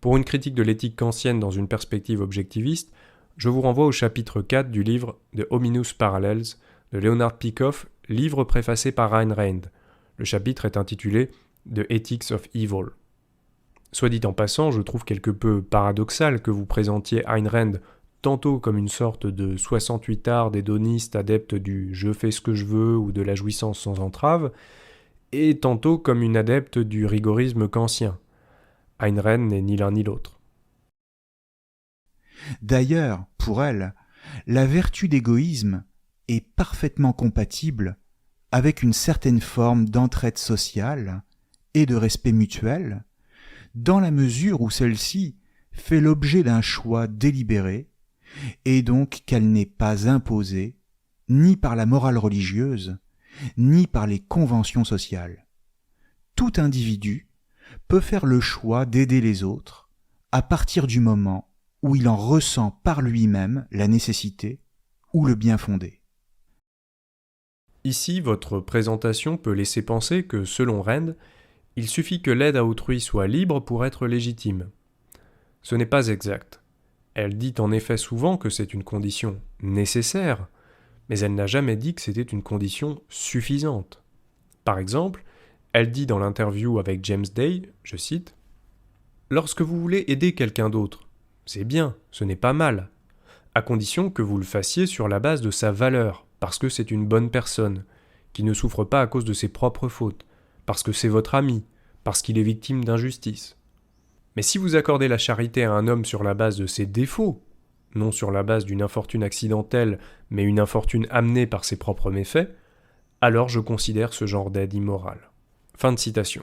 Pour une critique de l'éthique kantienne dans une perspective objectiviste, je vous renvoie au chapitre 4 du livre The Ominous Parallels de Leonard Peikoff, livre préfacé par Ayn Rand. Le chapitre est intitulé The Ethics of Evil. Soit dit en passant, je trouve quelque peu paradoxal que vous présentiez Ayn Rand tantôt comme une sorte de 68ard hédoniste adepte du « je fais ce que je veux » ou de la jouissance sans entrave, et tantôt comme une adepte du rigorisme kantien. Ayn Rand n'est ni l'un ni l'autre. D'ailleurs, pour elle, la vertu d'égoïsme est parfaitement compatible avec une certaine forme d'entraide sociale et de respect mutuel, dans la mesure où celle-ci fait l'objet d'un choix délibéré, et donc qu'elle n'est pas imposée ni par la morale religieuse, ni par les conventions sociales. Tout individu peut faire le choix d'aider les autres à partir du moment où il en ressent par lui-même la nécessité ou le bien fondé. Ici, votre présentation peut laisser penser que, selon Rand, il suffit que l'aide à autrui soit libre pour être légitime. Ce n'est pas exact. Elle dit en effet souvent que c'est une condition nécessaire, mais elle n'a jamais dit que c'était une condition suffisante. Par exemple, elle dit dans l'interview avec James Day, je cite, « Lorsque vous voulez aider quelqu'un d'autre, c'est bien, ce n'est pas mal, à condition que vous le fassiez sur la base de sa valeur, parce que c'est une bonne personne, qui ne souffre pas à cause de ses propres fautes, parce que c'est votre ami, parce qu'il est victime d'injustice. Mais si vous accordez la charité à un homme sur la base de ses défauts, non sur la base d'une infortune accidentelle, mais une infortune amenée par ses propres méfaits, alors je considère ce genre d'aide immorale. » Fin de citation.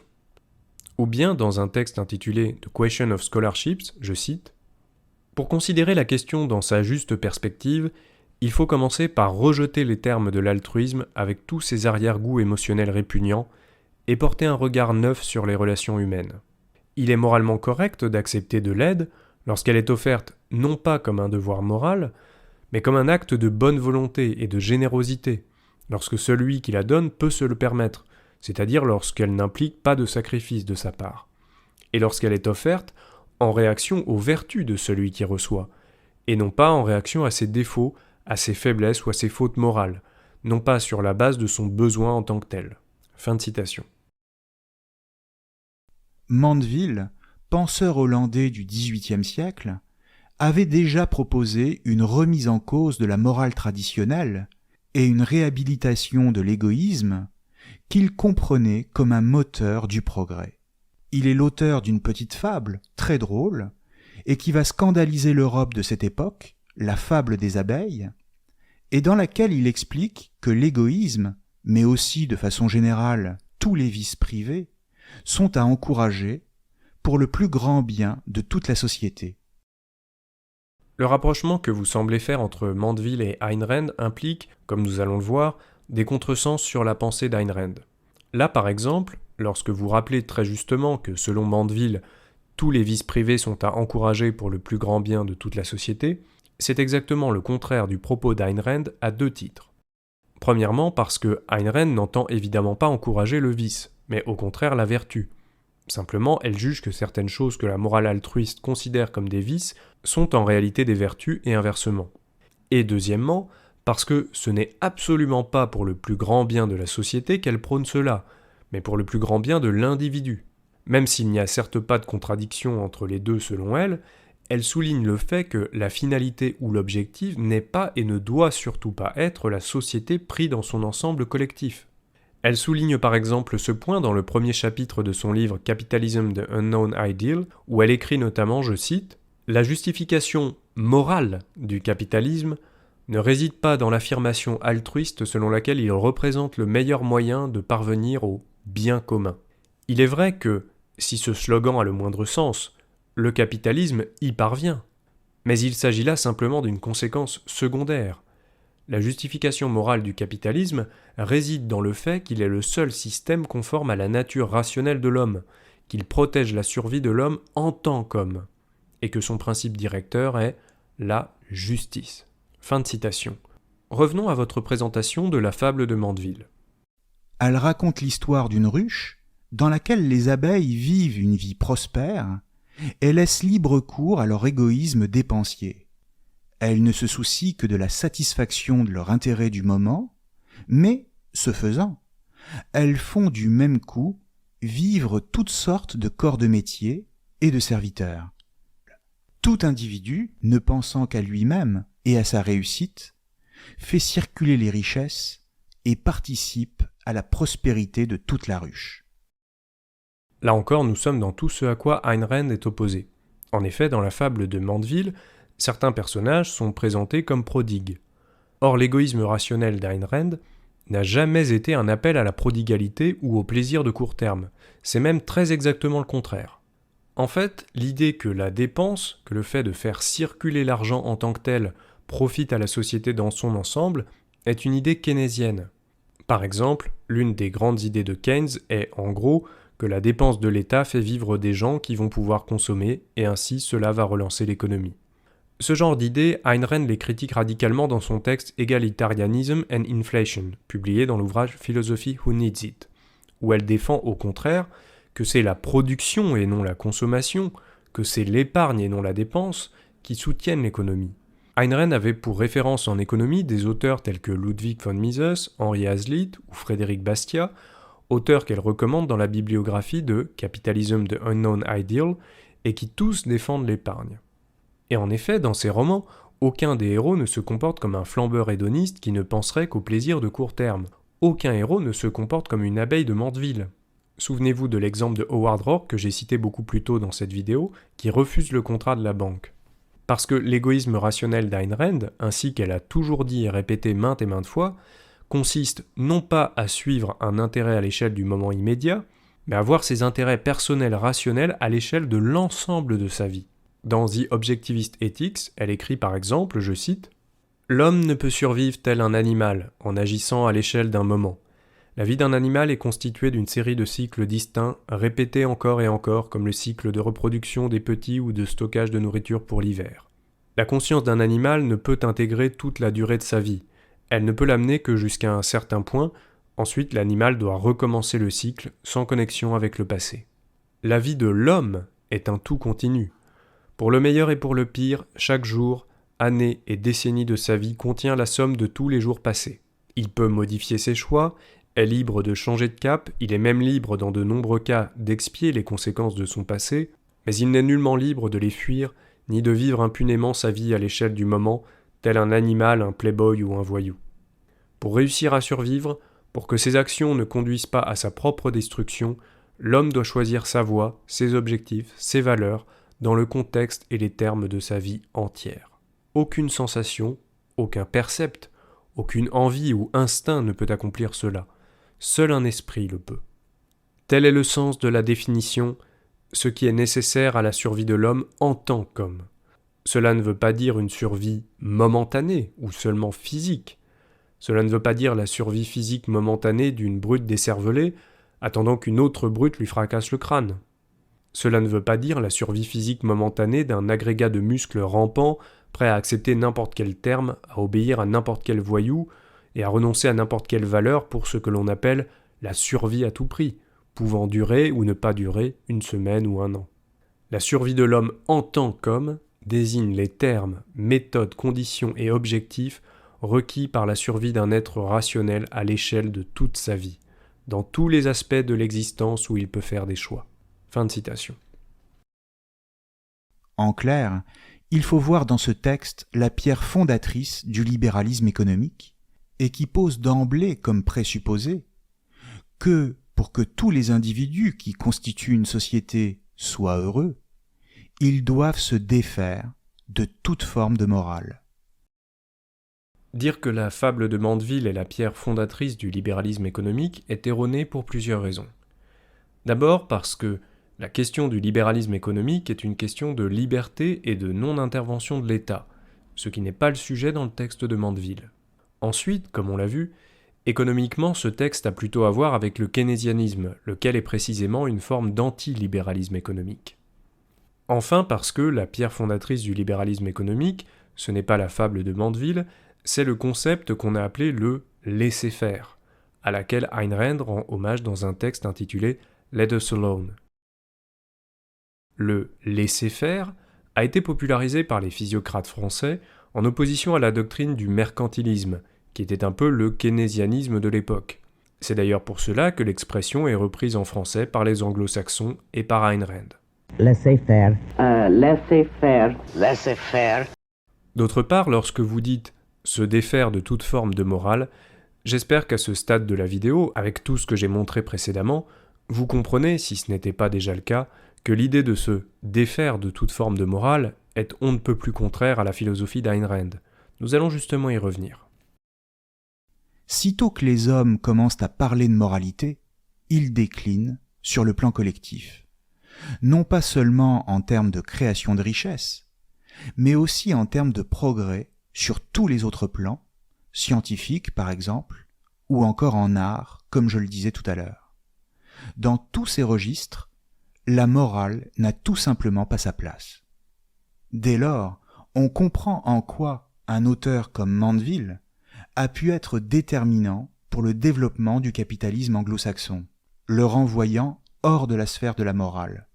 Ou bien, dans un texte intitulé The Question of Scholarships, je cite, « Pour considérer la question dans sa juste perspective, il faut commencer par rejeter les termes de l'altruisme avec tous ses arrière-goûts émotionnels répugnants et porter un regard neuf sur les relations humaines. Il est moralement correct d'accepter de l'aide lorsqu'elle est offerte non pas comme un devoir moral, mais comme un acte de bonne volonté et de générosité, lorsque celui qui la donne peut se le permettre, c'est-à-dire lorsqu'elle n'implique pas de sacrifice de sa part, et lorsqu'elle est offerte en réaction aux vertus de celui qui reçoit, et non pas en réaction à ses défauts, à ses faiblesses ou à ses fautes morales, non pas sur la base de son besoin en tant que tel. » Fin de citation. Mandeville, penseur hollandais du XVIIIe siècle, avait déjà proposé une remise en cause de la morale traditionnelle et une réhabilitation de l'égoïsme qu'il comprenait comme un moteur du progrès. Il est l'auteur d'une petite fable très drôle et qui va scandaliser l'Europe de cette époque, la fable des abeilles, et dans laquelle il explique que l'égoïsme, mais aussi de façon générale tous les vices privés, sont à encourager pour le plus grand bien de toute la société. Le rapprochement que vous semblez faire entre Mandeville et Ayn Rand implique, comme nous allons le voir, des contresens sur la pensée d'Ayn Rand. Là, par exemple, lorsque vous rappelez très justement que, selon Mandeville, tous les vices privés sont à encourager pour le plus grand bien de toute la société, c'est exactement le contraire du propos d'Ayn Rand à deux titres. Premièrement, parce que Ayn Rand n'entend évidemment pas encourager le vice, mais au contraire la vertu. Simplement, elle juge que certaines choses que la morale altruiste considère comme des vices sont en réalité des vertus et inversement. Et deuxièmement, parce que ce n'est absolument pas pour le plus grand bien de la société qu'elle prône cela, mais pour le plus grand bien de l'individu. Même s'il n'y a certes pas de contradiction entre les deux selon elle, Elle souligne le fait que la finalité ou l'objectif n'est pas et ne doit surtout pas être la société prise dans son ensemble collectif. Elle souligne par exemple ce point dans le premier chapitre de son livre Capitalism the Unknown Ideal, où elle écrit notamment, je cite, « La justification morale du capitalisme ne réside pas dans l'affirmation altruiste selon laquelle il représente le meilleur moyen de parvenir au bien commun. Il est vrai que, si ce slogan a le moindre sens, le capitalisme y parvient, mais il s'agit là simplement d'une conséquence secondaire. La justification morale du capitalisme réside dans le fait qu'il est le seul système conforme à la nature rationnelle de l'homme, qu'il protège la survie de l'homme en tant qu'homme, et que son principe directeur est la justice. » Fin de citation. Revenons à votre présentation de la fable de Mandeville. Elle raconte l'histoire d'une ruche dans laquelle les abeilles vivent une vie prospère et laissent libre cours à leur égoïsme dépensier. Elles ne se soucient que de la satisfaction de leur intérêt du moment, mais, ce faisant, elles font du même coup vivre toutes sortes de corps de métier et de serviteurs. Tout individu, ne pensant qu'à lui-même et à sa réussite, fait circuler les richesses et participe à la prospérité de toute la ruche. Là encore, nous sommes dans tout ce à quoi Ayn Rand est opposé. En effet, dans la fable de Mandeville, certains personnages sont présentés comme prodigues. Or, l'égoïsme rationnel d'Ayn Rand n'a jamais été un appel à la prodigalité ou au plaisir de court terme. C'est même très exactement le contraire. En fait, l'idée que la dépense, que le fait de faire circuler l'argent en tant que tel, profite à la société dans son ensemble, est une idée keynésienne. Par exemple, l'une des grandes idées de Keynes est, en gros, que la dépense de l'État fait vivre des gens qui vont pouvoir consommer, et ainsi cela va relancer l'économie. Ce genre d'idées, Ayn Rand les critique radicalement dans son texte Egalitarianism and Inflation, publié dans l'ouvrage Philosophy Who Needs It, où elle défend au contraire que c'est la production et non la consommation, que c'est l'épargne et non la dépense qui soutiennent l'économie. Ayn Rand avait pour référence en économie des auteurs tels que Ludwig von Mises, Henri Hazlitt ou Frédéric Bastiat, auteurs qu'elle recommande dans la bibliographie de Capitalism the Unknown Ideal et qui tous défendent l'épargne. Et en effet, dans ces romans, aucun des héros ne se comporte comme un flambeur hédoniste qui ne penserait qu'au plaisir de court terme. Aucun héros ne se comporte comme une abeille de Mandeville. Souvenez-vous de l'exemple de Howard Roark que j'ai cité beaucoup plus tôt dans cette vidéo, qui refuse le contrat de la banque. Parce que l'égoïsme rationnel d'Ayn Rand, ainsi qu'elle a toujours dit et répété maintes et maintes fois, consiste non pas à suivre un intérêt à l'échelle du moment immédiat, mais à voir ses intérêts personnels rationnels à l'échelle de l'ensemble de sa vie. Dans The Objectivist Ethics, elle écrit par exemple, je cite, « L'homme ne peut survivre tel un animal, en agissant à l'échelle d'un moment. La vie d'un animal est constituée d'une série de cycles distincts, répétés encore et encore, comme le cycle de reproduction des petits ou de stockage de nourriture pour l'hiver. La conscience d'un animal ne peut intégrer toute la durée de sa vie. Elle ne peut l'amener que jusqu'à un certain point, ensuite l'animal doit recommencer le cycle sans connexion avec le passé. La vie de l'homme est un tout continu. Pour le meilleur et pour le pire, chaque jour, année et décennie de sa vie contient la somme de tous les jours passés. Il peut modifier ses choix, est libre de changer de cap, il est même libre dans de nombreux cas d'expier les conséquences de son passé, mais il n'est nullement libre de les fuir, ni de vivre impunément sa vie à l'échelle du moment, tel un animal, un playboy ou un voyou. Pour réussir à survivre, pour que ses actions ne conduisent pas à sa propre destruction, l'homme doit choisir sa voie, ses objectifs, ses valeurs, dans le contexte et les termes de sa vie entière. Aucune sensation, aucun percept, aucune envie ou instinct ne peut accomplir cela. Seul un esprit le peut. Tel est le sens de la définition, ce qui est nécessaire à la survie de l'homme en tant qu'homme. Cela ne veut pas dire une survie momentanée ou seulement physique. Cela ne veut pas dire la survie physique momentanée d'une brute décervelée, attendant qu'une autre brute lui fracasse le crâne. Cela ne veut pas dire la survie physique momentanée d'un agrégat de muscles rampants, prêt à accepter n'importe quel terme, à obéir à n'importe quel voyou, et à renoncer à n'importe quelle valeur pour ce que l'on appelle la survie à tout prix, pouvant durer ou ne pas durer une semaine ou un an. La survie de l'homme en tant qu'homme désigne les termes, méthodes, conditions et objectifs requis par la survie d'un être rationnel à l'échelle de toute sa vie, dans tous les aspects de l'existence où il peut faire des choix. Fin de citation. En clair, il faut voir dans ce texte la pierre fondatrice du libéralisme économique et qui pose d'emblée comme présupposé que, pour que tous les individus qui constituent une société soient heureux, ils doivent se défaire de toute forme de morale. Dire que la fable de Mandeville est la pierre fondatrice du libéralisme économique est erroné pour plusieurs raisons. D'abord parce que la question du libéralisme économique est une question de liberté et de non-intervention de l'État, ce qui n'est pas le sujet dans le texte de Mandeville. Ensuite, comme on l'a vu, économiquement ce texte a plutôt à voir avec le keynésianisme, lequel est précisément une forme d'anti-libéralisme économique. Enfin parce que la pierre fondatrice du libéralisme économique, ce n'est pas la fable de Mandeville, c'est le concept qu'on a appelé le laisser-faire, à laquelle Ayn Rand rend hommage dans un texte intitulé « Let us alone ». Le laisser-faire a été popularisé par les physiocrates français en opposition à la doctrine du mercantilisme, qui était un peu le keynésianisme de l'époque. C'est d'ailleurs pour cela que l'expression est reprise en français par les anglo-saxons et par Ayn Rand. Laissez-faire. Laissez-faire. Laissez-faire. D'autre part, lorsque vous dites « se défaire de toute forme de morale », j'espère qu'à ce stade de la vidéo, avec tout ce que j'ai montré précédemment, vous comprenez, si ce n'était pas déjà le cas, que l'idée de se défaire de toute forme de morale est on ne peut plus contraire à la philosophie d'Ayn Rand. Nous allons justement y revenir. Sitôt que les hommes commencent à parler de moralité, ils déclinent sur le plan collectif. Non pas seulement en termes de création de richesse, mais aussi en termes de progrès sur tous les autres plans, scientifiques par exemple, ou encore en art, comme je le disais tout à l'heure. Dans tous ces registres, la morale n'a tout simplement pas sa place. Dès lors, on comprend en quoi un auteur comme Mandeville a pu être déterminant pour le développement du capitalisme anglo-saxon, le renvoyant hors de la sphère de la morale.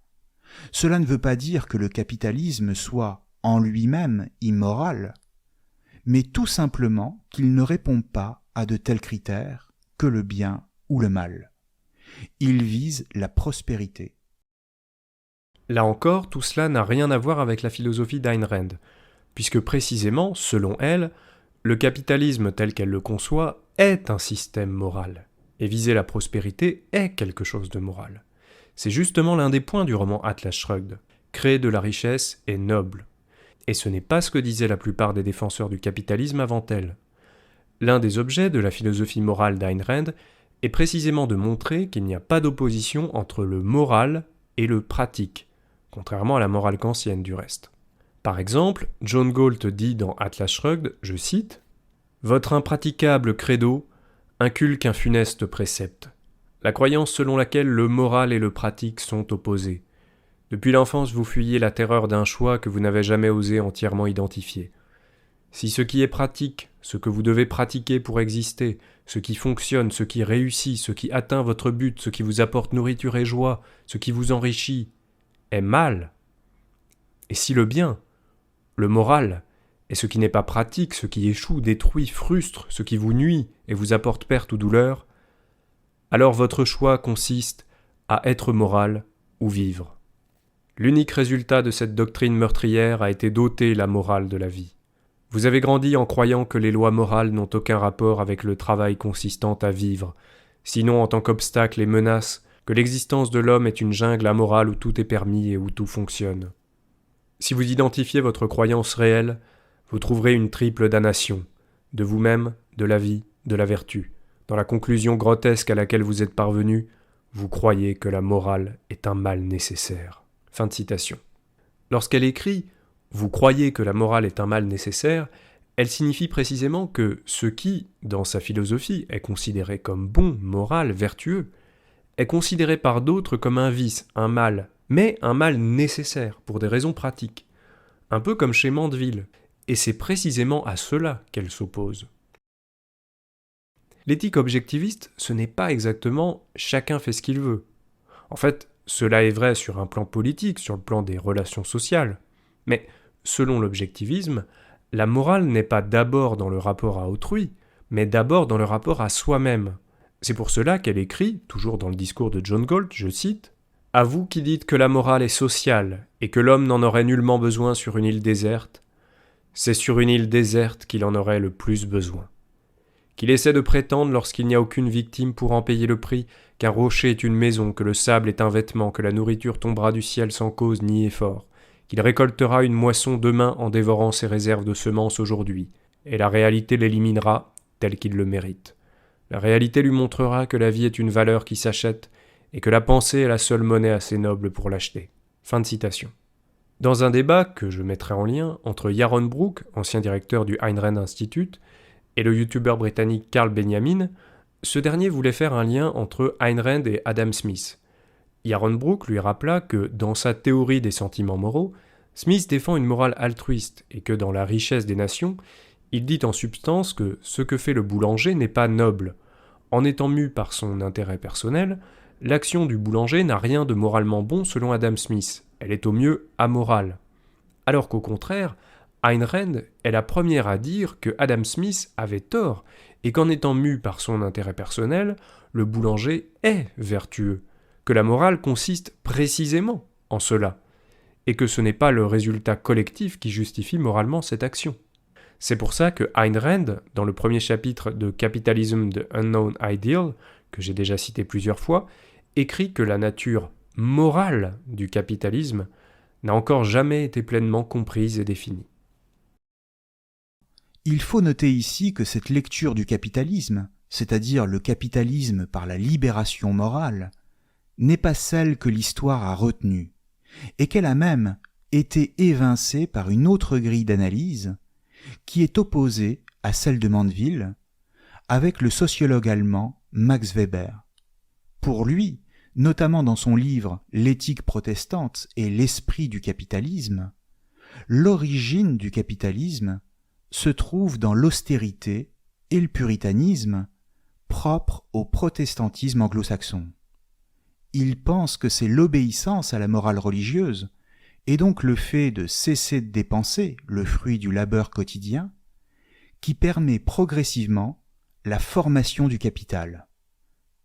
Cela ne veut pas dire que le capitalisme soit en lui-même immoral, mais tout simplement qu'il ne répond pas à de tels critères que le bien ou le mal. Il vise la prospérité. Là encore, tout cela n'a rien à voir avec la philosophie d'Ayn Rand, puisque précisément, selon elle, le capitalisme tel qu'elle le conçoit est un système moral, et viser la prospérité est quelque chose de moral. C'est justement l'un des points du roman Atlas Shrugged. Créer de la richesse est noble. Et ce n'est pas ce que disaient la plupart des défenseurs du capitalisme avant elle. L'un des objets de la philosophie morale d'Ayn Rand est précisément de montrer qu'il n'y a pas d'opposition entre le moral et le pratique, contrairement à la morale kantienne du reste. Par exemple, John Galt dit dans Atlas Shrugged, je cite, « Votre impraticable credo inculque un funeste précepte, la croyance selon laquelle le moral et le pratique sont opposés. Depuis l'enfance, vous fuyez la terreur d'un choix que vous n'avez jamais osé entièrement identifier. Si ce qui est pratique, ce que vous devez pratiquer pour exister, ce qui fonctionne, ce qui réussit, ce qui atteint votre but, ce qui vous apporte nourriture et joie, ce qui vous enrichit, est mal, et si le bien, le moral, est ce qui n'est pas pratique, ce qui échoue, détruit, frustre, ce qui vous nuit et vous apporte perte ou douleur, alors votre choix consiste à être moral ou vivre. L'unique résultat de cette doctrine meurtrière a été d'ôter la morale de la vie. Vous avez grandi en croyant que les lois morales n'ont aucun rapport avec le travail consistant à vivre, sinon en tant qu'obstacle et menace, que l'existence de l'homme est une jungle amorale où tout est permis et où tout fonctionne. Si vous identifiez votre croyance réelle, vous trouverez une triple damnation, de vous-même, de la vie, de la vertu. Dans la conclusion grotesque à laquelle vous êtes parvenu, vous croyez que la morale est un mal nécessaire. Fin de citation. Lorsqu'elle écrit « Vous croyez que la morale est un mal nécessaire », elle signifie précisément que ce qui, dans sa philosophie, est considéré comme bon, moral, vertueux, est considéré par d'autres comme un vice, un mal, mais un mal nécessaire pour des raisons pratiques, un peu comme chez Mandeville, et c'est précisément à cela qu'elle s'oppose. L'éthique objectiviste, ce n'est pas exactement « chacun fait ce qu'il veut ». En fait, cela est vrai sur un plan politique, sur le plan des relations sociales, mais selon l'objectivisme, la morale n'est pas d'abord dans le rapport à autrui, mais d'abord dans le rapport à soi-même. C'est pour cela qu'elle écrit, toujours dans le discours de John Galt, je cite, « À vous qui dites que la morale est sociale et que l'homme n'en aurait nullement besoin sur une île déserte, c'est sur une île déserte qu'il en aurait le plus besoin. Qu'il essaie de prétendre lorsqu'il n'y a aucune victime pour en payer le prix, qu'un rocher est une maison, que le sable est un vêtement, que la nourriture tombera du ciel sans cause ni effort, qu'il récoltera une moisson demain en dévorant ses réserves de semences aujourd'hui, et la réalité l'éliminera tel qu'il le mérite. La réalité lui montrera que la vie est une valeur qui s'achète, et que la pensée est la seule monnaie assez noble pour l'acheter. » Fin de citation. Dans un débat que je mettrai en lien entre Yaron Brook, ancien directeur du Ayn Rand Institute, et le youtubeur britannique Carl Benjamin, ce dernier voulait faire un lien entre Ayn Rand et Adam Smith. Yaron Brook lui rappela que, dans sa théorie des sentiments moraux, Smith défend une morale altruiste et que dans La richesse des nations, il dit en substance que ce que fait le boulanger n'est pas noble. En étant mu par son intérêt personnel, l'action du boulanger n'a rien de moralement bon selon Adam Smith, elle est au mieux amorale. Alors qu'au contraire, Ayn Rand est la première à dire que Adam Smith avait tort et qu'en étant mu par son intérêt personnel, le boulanger est vertueux, que la morale consiste précisément en cela, et que ce n'est pas le résultat collectif qui justifie moralement cette action. C'est pour ça que Ayn Rand, dans le premier chapitre de Capitalism the Unknown Ideal, que j'ai déjà cité plusieurs fois, écrit que la nature morale du capitalisme n'a encore jamais été pleinement comprise et définie. Il faut noter ici que cette lecture du capitalisme, c'est-à-dire le capitalisme par la libération morale, n'est pas celle que l'histoire a retenue, et qu'elle a même été évincée par une autre grille d'analyse qui est opposée à celle de Mandeville, avec le sociologue allemand Max Weber. Pour lui, notamment dans son livre « L'éthique protestante et l'esprit du capitalisme », l'origine du capitalisme se trouve dans l'austérité et le puritanisme propres au protestantisme anglo-saxon. Il pense que c'est l'obéissance à la morale religieuse, et donc le fait de cesser de dépenser le fruit du labeur quotidien, qui permet progressivement la formation du capital.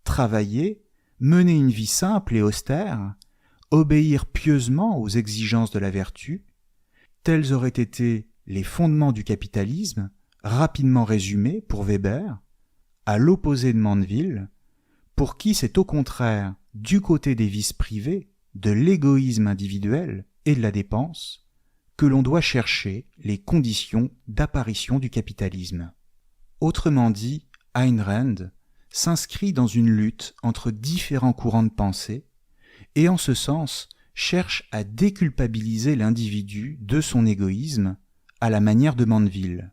Travailler, mener une vie simple et austère, obéir pieusement aux exigences de la vertu, tels auraient été les fondements du capitalisme, rapidement résumés pour Weber, à l'opposé de Mandeville, pour qui c'est au contraire du côté des vices privés, de l'égoïsme individuel et de la dépense, que l'on doit chercher les conditions d'apparition du capitalisme. Autrement dit, Ayn Rand s'inscrit dans une lutte entre différents courants de pensée et en ce sens cherche à déculpabiliser l'individu de son égoïsme à la manière de Mandeville.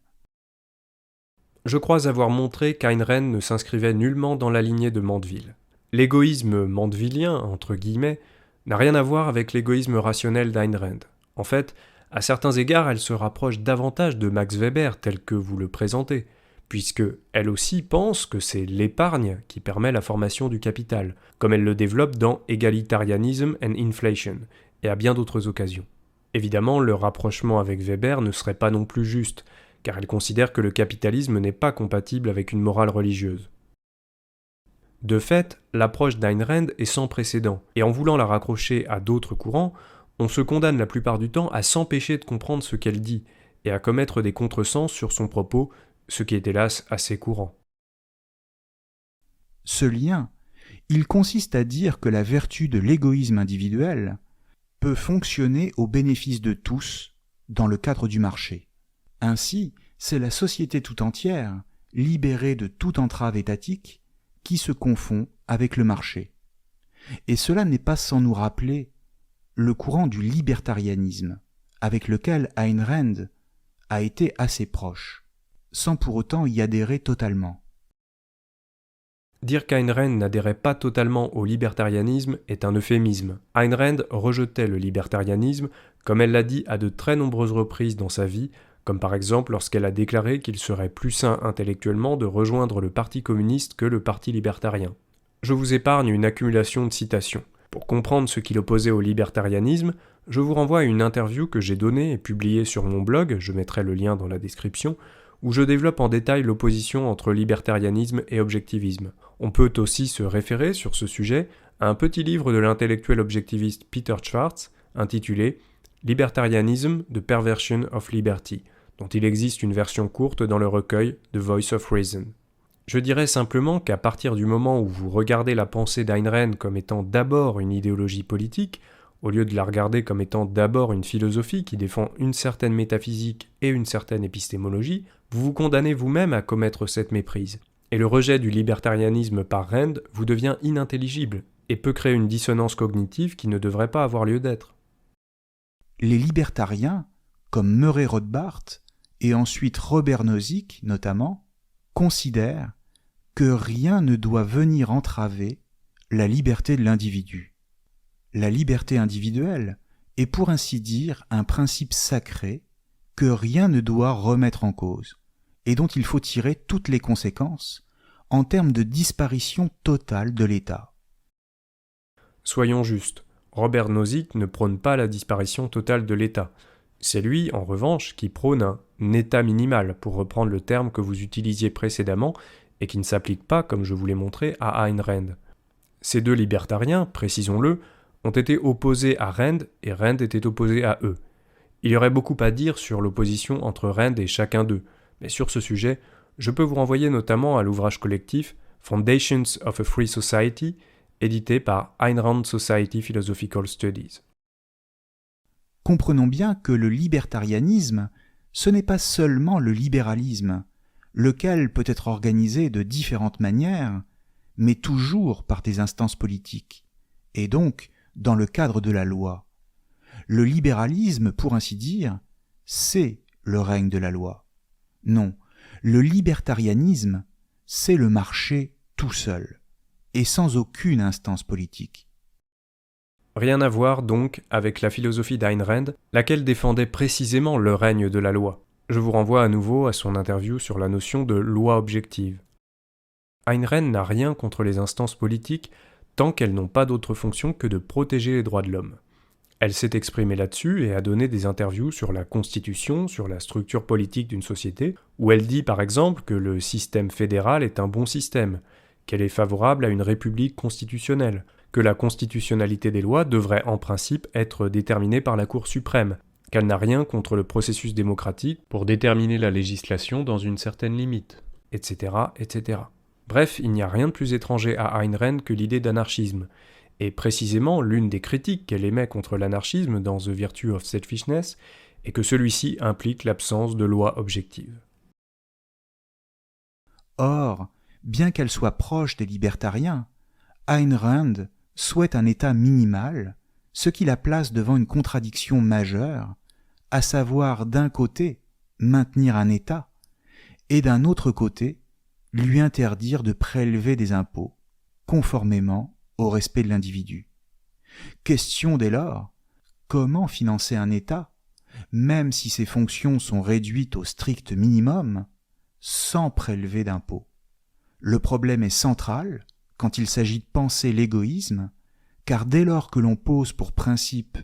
Je crois avoir montré qu'Ayn Rand ne s'inscrivait nullement dans la lignée de Mandeville. L'égoïsme mandevillien, entre guillemets, n'a rien à voir avec l'égoïsme rationnel d'Ayn Rand. En fait, à certains égards, elle se rapproche davantage de Max Weber tel que vous le présentez, puisque elle aussi pense que c'est l'épargne qui permet la formation du capital, comme elle le développe dans Egalitarianism and Inflation, et à bien d'autres occasions. Évidemment, le rapprochement avec Weber ne serait pas non plus juste, car elle considère que le capitalisme n'est pas compatible avec une morale religieuse. De fait, l'approche d'Ayn Rand est sans précédent, et en voulant la raccrocher à d'autres courants, on se condamne la plupart du temps à s'empêcher de comprendre ce qu'elle dit, et à commettre des contresens sur son propos, ce qui est hélas assez courant. Ce lien, il consiste à dire que la vertu de l'égoïsme individuel peut fonctionner au bénéfice de tous dans le cadre du marché. Ainsi, c'est la société tout entière, libérée de toute entrave étatique, qui se confond avec le marché. Et cela n'est pas sans nous rappeler le courant du libertarianisme, avec lequel Ayn Rand a été assez proche, sans pour autant y adhérer totalement. Dire qu'Ayn Rand n'adhérait pas totalement au libertarianisme est un euphémisme. Ayn Rand rejetait le libertarianisme, comme elle l'a dit à de très nombreuses reprises dans sa vie, comme par exemple lorsqu'elle a déclaré qu'il serait plus sain intellectuellement de rejoindre le Parti communiste que le Parti libertarien. Je vous épargne une accumulation de citations. Pour comprendre ce qu'il opposait au libertarianisme, je vous renvoie à une interview que j'ai donnée et publiée sur mon blog, je mettrai le lien dans la description, où je développe en détail l'opposition entre libertarianisme et objectivisme. On peut aussi se référer sur ce sujet à un petit livre de l'intellectuel objectiviste Peter Schwartz intitulé « Libertarianism, the Perversion of Liberty », dont il existe une version courte dans le recueil The Voice of Reason. Je dirais simplement qu'à partir du moment où vous regardez la pensée d'Ayn Rand comme étant d'abord une idéologie politique, au lieu de la regarder comme étant d'abord une philosophie qui défend une certaine métaphysique et une certaine épistémologie, vous vous condamnez vous-même à commettre cette méprise. Et le rejet du libertarianisme par Rand vous devient inintelligible et peut créer une dissonance cognitive qui ne devrait pas avoir lieu d'être. Les libertariens, comme Murray Rothbard et ensuite Robert Nozick notamment, considèrent que rien ne doit venir entraver la liberté de l'individu. La liberté individuelle est pour ainsi dire un principe sacré que rien ne doit remettre en cause et dont il faut tirer toutes les conséquences en termes de disparition totale de l'État. Soyons justes, Robert Nozick ne prône pas la disparition totale de l'État. C'est lui, en revanche, qui prône un état minimal, pour reprendre le terme que vous utilisiez précédemment et qui ne s'applique pas, comme je vous l'ai montré, à Ayn Rand. Ces deux libertariens, précisons-le, ont été opposés à Rand et Rand était opposé à eux. Il y aurait beaucoup à dire sur l'opposition entre Rand et chacun d'eux, mais sur ce sujet, je peux vous renvoyer notamment à l'ouvrage collectif Foundations of a Free Society, édité par Ayn Rand Society Philosophical Studies. Comprenons bien que le libertarianisme, ce n'est pas seulement le libéralisme, lequel peut être organisé de différentes manières, mais toujours par des instances politiques, et donc dans le cadre de la loi. Le libéralisme, pour ainsi dire, c'est le règne de la loi. Non, le libertarianisme, c'est le marché tout seul, et sans aucune instance politique. Rien à voir donc avec la philosophie d'Ayn Rand, laquelle défendait précisément le règne de la loi. Je vous renvoie à nouveau à son interview sur la notion de loi objective. Ayn Rand n'a rien contre les instances politiques tant qu'elles n'ont pas d'autre fonction que de protéger les droits de l'homme. Elle s'est exprimée là-dessus et a donné des interviews sur la constitution, sur la structure politique d'une société, où elle dit par exemple que le système fédéral est un bon système, qu'elle est favorable à une république constitutionnelle, que la constitutionnalité des lois devrait en principe être déterminée par la Cour suprême, qu'elle n'a rien contre le processus démocratique pour déterminer la législation dans une certaine limite, etc., etc. Bref, il n'y a rien de plus étranger à Ayn Rand que l'idée d'anarchisme, et précisément l'une des critiques qu'elle émet contre l'anarchisme dans The Virtue of Selfishness est que celui-ci implique l'absence de loi objective. Or, bien qu'elle soit proche des libertariens, Ayn Rand souhaite un état minimal, ce qui la place devant une contradiction majeure, à savoir d'un côté maintenir un état et d'un autre côté lui interdire de prélever des impôts, conformément au respect de l'individu. Question dès lors, comment financer un État, même si ses fonctions sont réduites au strict minimum, sans prélever d'impôts? Le problème est central quand il s'agit de penser l'égoïsme, car dès lors que l'on pose pour principe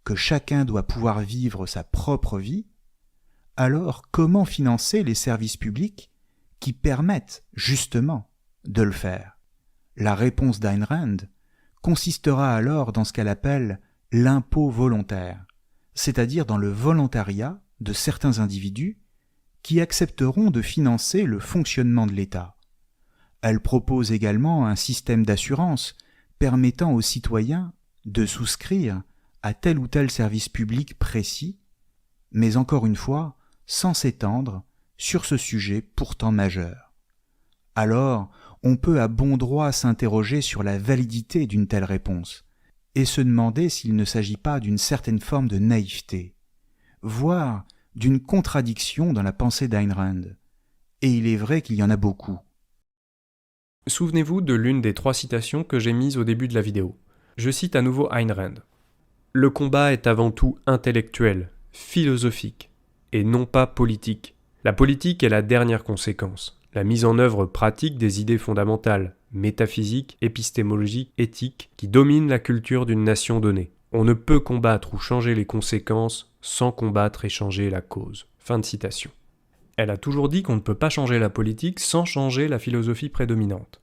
que chacun doit pouvoir vivre sa propre vie, alors comment financer les services publics qui permettent justement de le faire? La réponse d'Ayn Rand consistera alors dans ce qu'elle appelle l'impôt volontaire, c'est-à-dire dans le volontariat de certains individus qui accepteront de financer le fonctionnement de l'État. Elle propose également un système d'assurance permettant aux citoyens de souscrire à tel ou tel service public précis, mais encore une fois, sans s'étendre sur ce sujet pourtant majeur. Alors, on peut à bon droit s'interroger sur la validité d'une telle réponse, et se demander s'il ne s'agit pas d'une certaine forme de naïveté, voire d'une contradiction dans la pensée d'Ayn Rand. Et il est vrai qu'il y en a beaucoup. Souvenez-vous de l'une des 3 citations que j'ai mises au début de la vidéo. Je cite à nouveau Ayn Rand. « Le combat est avant tout intellectuel, philosophique, et non pas politique. La politique est la dernière conséquence, la mise en œuvre pratique des idées fondamentales, métaphysiques, épistémologiques, éthiques, qui dominent la culture d'une nation donnée. On ne peut combattre ou changer les conséquences sans combattre et changer la cause. » Fin de citation. Elle a toujours dit qu'on ne peut pas changer la politique sans changer la philosophie prédominante.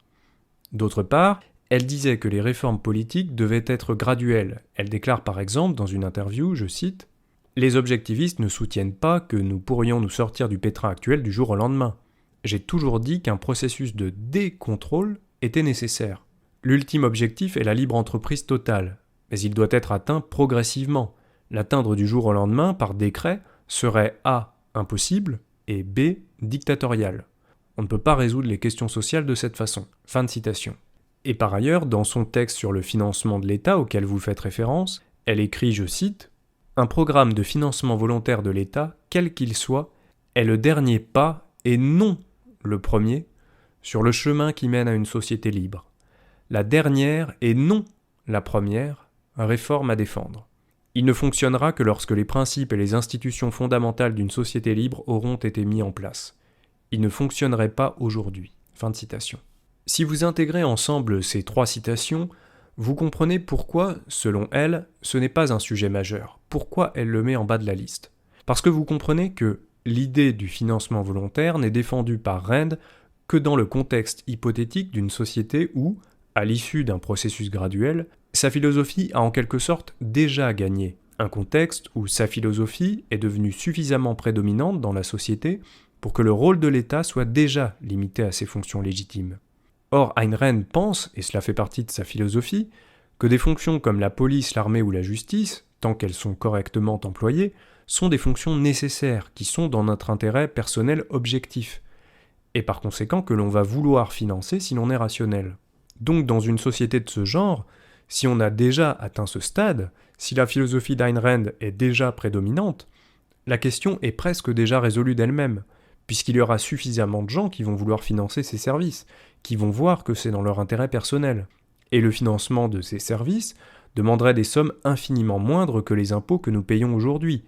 D'autre part, Elle disait que les réformes politiques devaient être graduelles. Elle déclare par exemple dans une interview, je cite, « Les objectivistes ne soutiennent pas que nous pourrions nous sortir du pétrin actuel du jour au lendemain. J'ai toujours dit qu'un processus de décontrôle était nécessaire. L'ultime objectif est la libre entreprise totale, mais il doit être atteint progressivement. L'atteindre du jour au lendemain par décret serait A. impossible et B. dictatorial. On ne peut pas résoudre les questions sociales de cette façon. » Fin de citation. Et par ailleurs, dans son texte sur le financement de l'État auquel vous faites référence, elle écrit, je cite, « Un programme de financement volontaire de l'État, quel qu'il soit, est le dernier pas et non le premier sur le chemin qui mène à une société libre. La dernière et non la première réforme à défendre. Il ne fonctionnera que lorsque les principes et les institutions fondamentales d'une société libre auront été mis en place. Il ne fonctionnerait pas aujourd'hui. » Fin de citation. Si vous intégrez ensemble ces 3 citations, vous comprenez pourquoi, selon elle, ce n'est pas un sujet majeur. Pourquoi elle le met en bas de la liste. Parce que vous comprenez que l'idée du financement volontaire n'est défendue par Rand que dans le contexte hypothétique d'une société où, à l'issue d'un processus graduel, sa philosophie a en quelque sorte déjà gagné. Un contexte où sa philosophie est devenue suffisamment prédominante dans la société pour que le rôle de l'État soit déjà limité à ses fonctions légitimes. Or, Ayn Rand pense, et cela fait partie de sa philosophie, que des fonctions comme la police, l'armée ou la justice, tant qu'elles sont correctement employées, sont des fonctions nécessaires, qui sont dans notre intérêt personnel objectif, et par conséquent que l'on va vouloir financer si l'on est rationnel. Donc dans une société de ce genre, si on a déjà atteint ce stade, si la philosophie d'Ayn Rand est déjà prédominante, la question est presque déjà résolue d'elle-même, puisqu'il y aura suffisamment de gens qui vont vouloir financer ces services, qui vont voir que c'est dans leur intérêt personnel. Et le financement de ces services demanderait des sommes infiniment moindres que les impôts que nous payons aujourd'hui,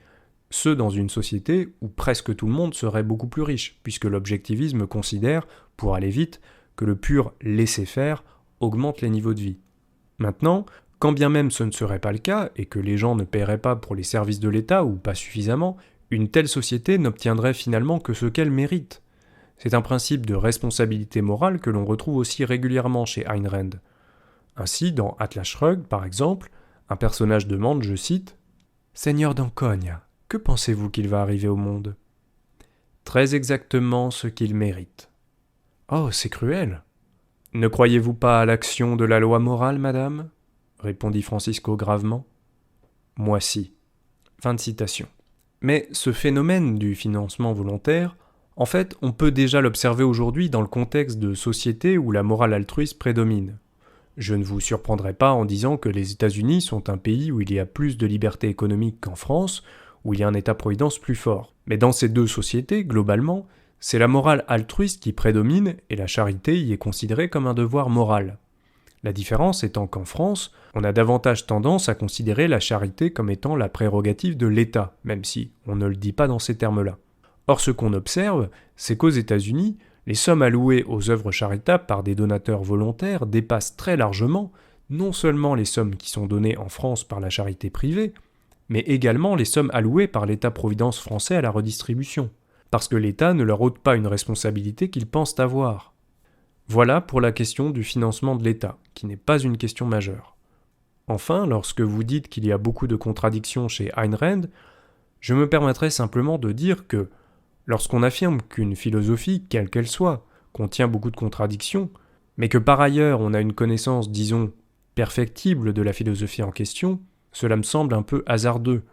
ce dans une société où presque tout le monde serait beaucoup plus riche, puisque l'objectivisme considère, pour aller vite, que le pur laisser-faire augmente les niveaux de vie. Maintenant, quand bien même ce ne serait pas le cas, et que les gens ne paieraient pas pour les services de l'État ou pas suffisamment, une telle société n'obtiendrait finalement que ce qu'elle mérite. C'est un principe de responsabilité morale que l'on retrouve aussi régulièrement chez Ayn Rand. Ainsi, dans Atlas Shrugged, par exemple, un personnage demande, je cite, « Seigneur d'Ancogne, que pensez-vous qu'il va arriver au monde ?»« Très exactement ce qu'il mérite. »« Oh, c'est cruel !»« Ne croyez-vous pas à l'action de la loi morale, madame ?» répondit Francisco gravement. « Moi si. » Fin de citation. Mais ce phénomène du financement volontaire, en fait, on peut déjà l'observer aujourd'hui dans le contexte de sociétés où la morale altruiste prédomine. Je ne vous surprendrai pas en disant que les États-Unis sont un pays où il y a plus de liberté économique qu'en France, où il y a un État-providence plus fort. Mais dans ces 2 sociétés, globalement, c'est la morale altruiste qui prédomine et la charité y est considérée comme un devoir moral. La différence étant qu'en France, on a davantage tendance à considérer la charité comme étant la prérogative de l'État, même si on ne le dit pas dans ces termes-là. Or, ce qu'on observe, c'est qu'aux États-Unis, les sommes allouées aux œuvres charitables par des donateurs volontaires dépassent très largement non seulement les sommes qui sont données en France par la charité privée, mais également les sommes allouées par l'État-providence français à la redistribution, parce que l'État ne leur ôte pas une responsabilité qu'ils pensent avoir. Voilà pour la question du financement de l'État, qui n'est pas une question majeure. Enfin, lorsque vous dites qu'il y a beaucoup de contradictions chez Ayn Rand, je me permettrai simplement de dire que lorsqu'on affirme qu'une philosophie, quelle qu'elle soit, contient beaucoup de contradictions, mais que par ailleurs on a une connaissance, disons, perfectible de la philosophie en question, cela me semble un peu hasardeux.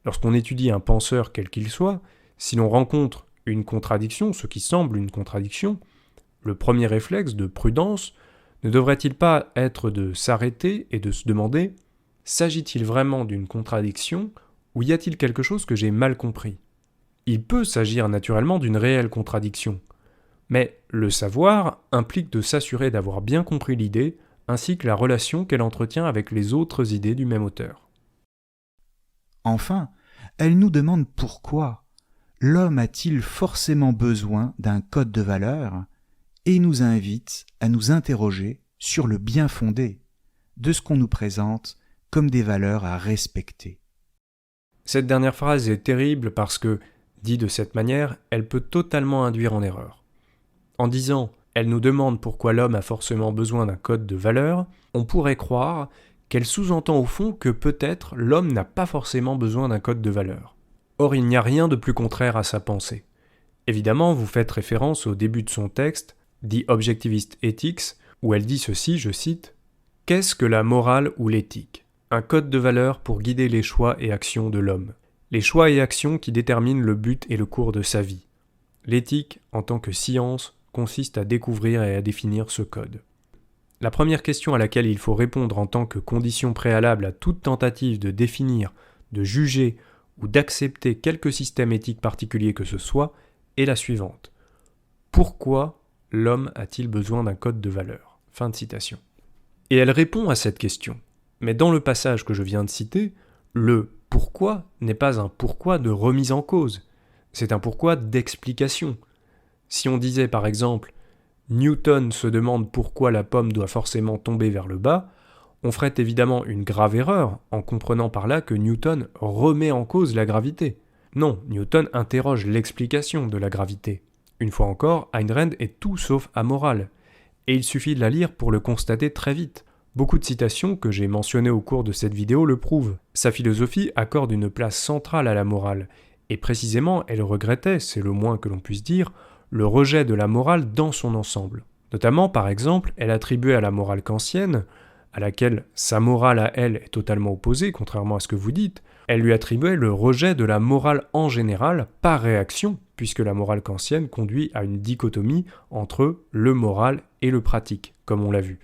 Lorsqu'on étudie un penseur quel qu'il soit, si l'on rencontre une contradiction, ce qui semble une contradiction, le premier réflexe de prudence ne devrait-il pas être de s'arrêter et de se demander « s'agit-il vraiment d'une contradiction ou y a-t-il quelque chose que j'ai mal compris ?» Il peut s'agir naturellement d'une réelle contradiction, mais le savoir implique de s'assurer d'avoir bien compris l'idée ainsi que la relation qu'elle entretient avec les autres idées du même auteur. Enfin, elle nous demande pourquoi l'homme a-t-il forcément besoin d'un code de valeurs et nous invite à nous interroger sur le bien fondé de ce qu'on nous présente comme des valeurs à respecter. Cette dernière phrase est terrible parce que, dit de cette manière, elle peut totalement induire en erreur. En disant « elle nous demande pourquoi l'homme a forcément besoin d'un code de valeurs, on pourrait croire qu'elle sous-entend au fond que peut-être l'homme n'a pas forcément besoin d'un code de valeurs. Or, il n'y a rien de plus contraire à sa pensée. Évidemment, vous faites référence au début de son texte, The Objectivist Ethics, où elle dit ceci, je cite, « Qu'est-ce que la morale ou l'éthique ? Un code de valeurs pour guider les choix et actions de l'homme. Les choix et actions qui déterminent le but et le cours de sa vie. L'éthique, en tant que science, consiste à découvrir et à définir ce code. » La première question à laquelle il faut répondre en tant que condition préalable à toute tentative de définir, de juger ou d'accepter quelque système éthique particulier que ce soit est la suivante. Pourquoi l'homme a-t-il besoin d'un code de valeurs ? Fin de citation. Et elle répond à cette question. Mais dans le passage que je viens de citer, le « pourquoi » n'est pas un pourquoi de remise en cause, c'est un pourquoi d'explication. Si on disait par exemple « Newton se demande pourquoi la pomme doit forcément tomber vers le bas », on ferait évidemment une grave erreur en comprenant par là que Newton remet en cause la gravité. Non, Newton interroge l'explication de la gravité. Une fois encore, Ayn Rand est tout sauf amorale, et il suffit de la lire pour le constater très vite. Beaucoup de citations que j'ai mentionnées au cours de cette vidéo le prouvent. Sa philosophie accorde une place centrale à la morale, et précisément elle regrettait, c'est le moins que l'on puisse dire, le rejet de la morale dans son ensemble. Notamment, par exemple, elle attribuait à la morale kantienne, à laquelle sa morale à elle est totalement opposée, contrairement à ce que vous dites, elle lui attribuait le rejet de la morale en général par réaction, puisque la morale kantienne conduit à une dichotomie entre le moral et le pratique, comme on l'a vu.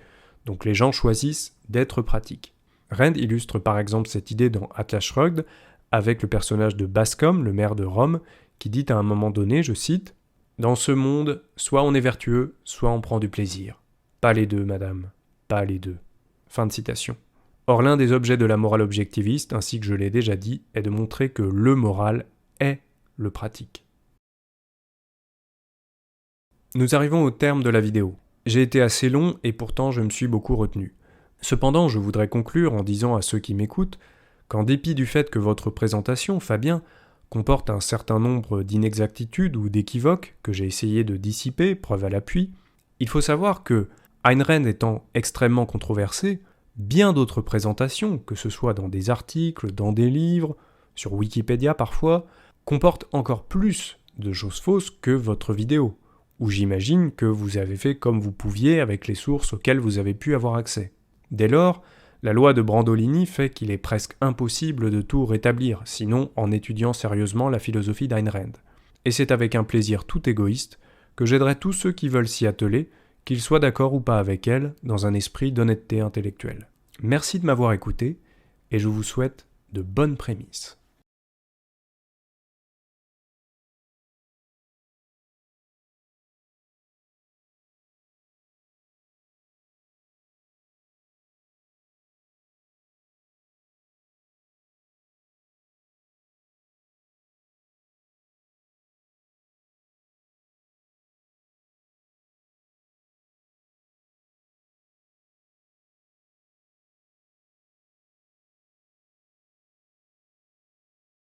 Donc les gens choisissent d'être pratiques. Rand illustre par exemple cette idée dans Atlas Shrugged avec le personnage de Bascom, le maire de Rome, qui dit à un moment donné, je cite, « Dans ce monde, soit on est vertueux, soit on prend du plaisir. Pas les deux, madame, pas les deux. » Fin de citation. Or, l'un des objets de la morale objectiviste, ainsi que je l'ai déjà dit, est de montrer que le moral est le pratique. Nous arrivons au terme de la vidéo. J'ai été assez long et pourtant je me suis beaucoup retenu. Cependant, je voudrais conclure en disant à ceux qui m'écoutent qu'en dépit du fait que votre présentation, Fabien, comporte un certain nombre d'inexactitudes ou d'équivoques que j'ai essayé de dissiper, preuve à l'appui, il faut savoir que, Ayn Rand étant extrêmement controversée, bien d'autres présentations, que ce soit dans des articles, dans des livres, sur Wikipédia parfois, comportent encore plus de choses fausses que votre vidéo, où j'imagine que vous avez fait comme vous pouviez avec les sources auxquelles vous avez pu avoir accès. Dès lors, la loi de Brandolini fait qu'il est presque impossible de tout rétablir, sinon en étudiant sérieusement la philosophie d'Ayn Rand. Et c'est avec un plaisir tout égoïste que j'aiderai tous ceux qui veulent s'y atteler, qu'ils soient d'accord ou pas avec elle, dans un esprit d'honnêteté intellectuelle. Merci de m'avoir écouté, et je vous souhaite de bonnes prémices.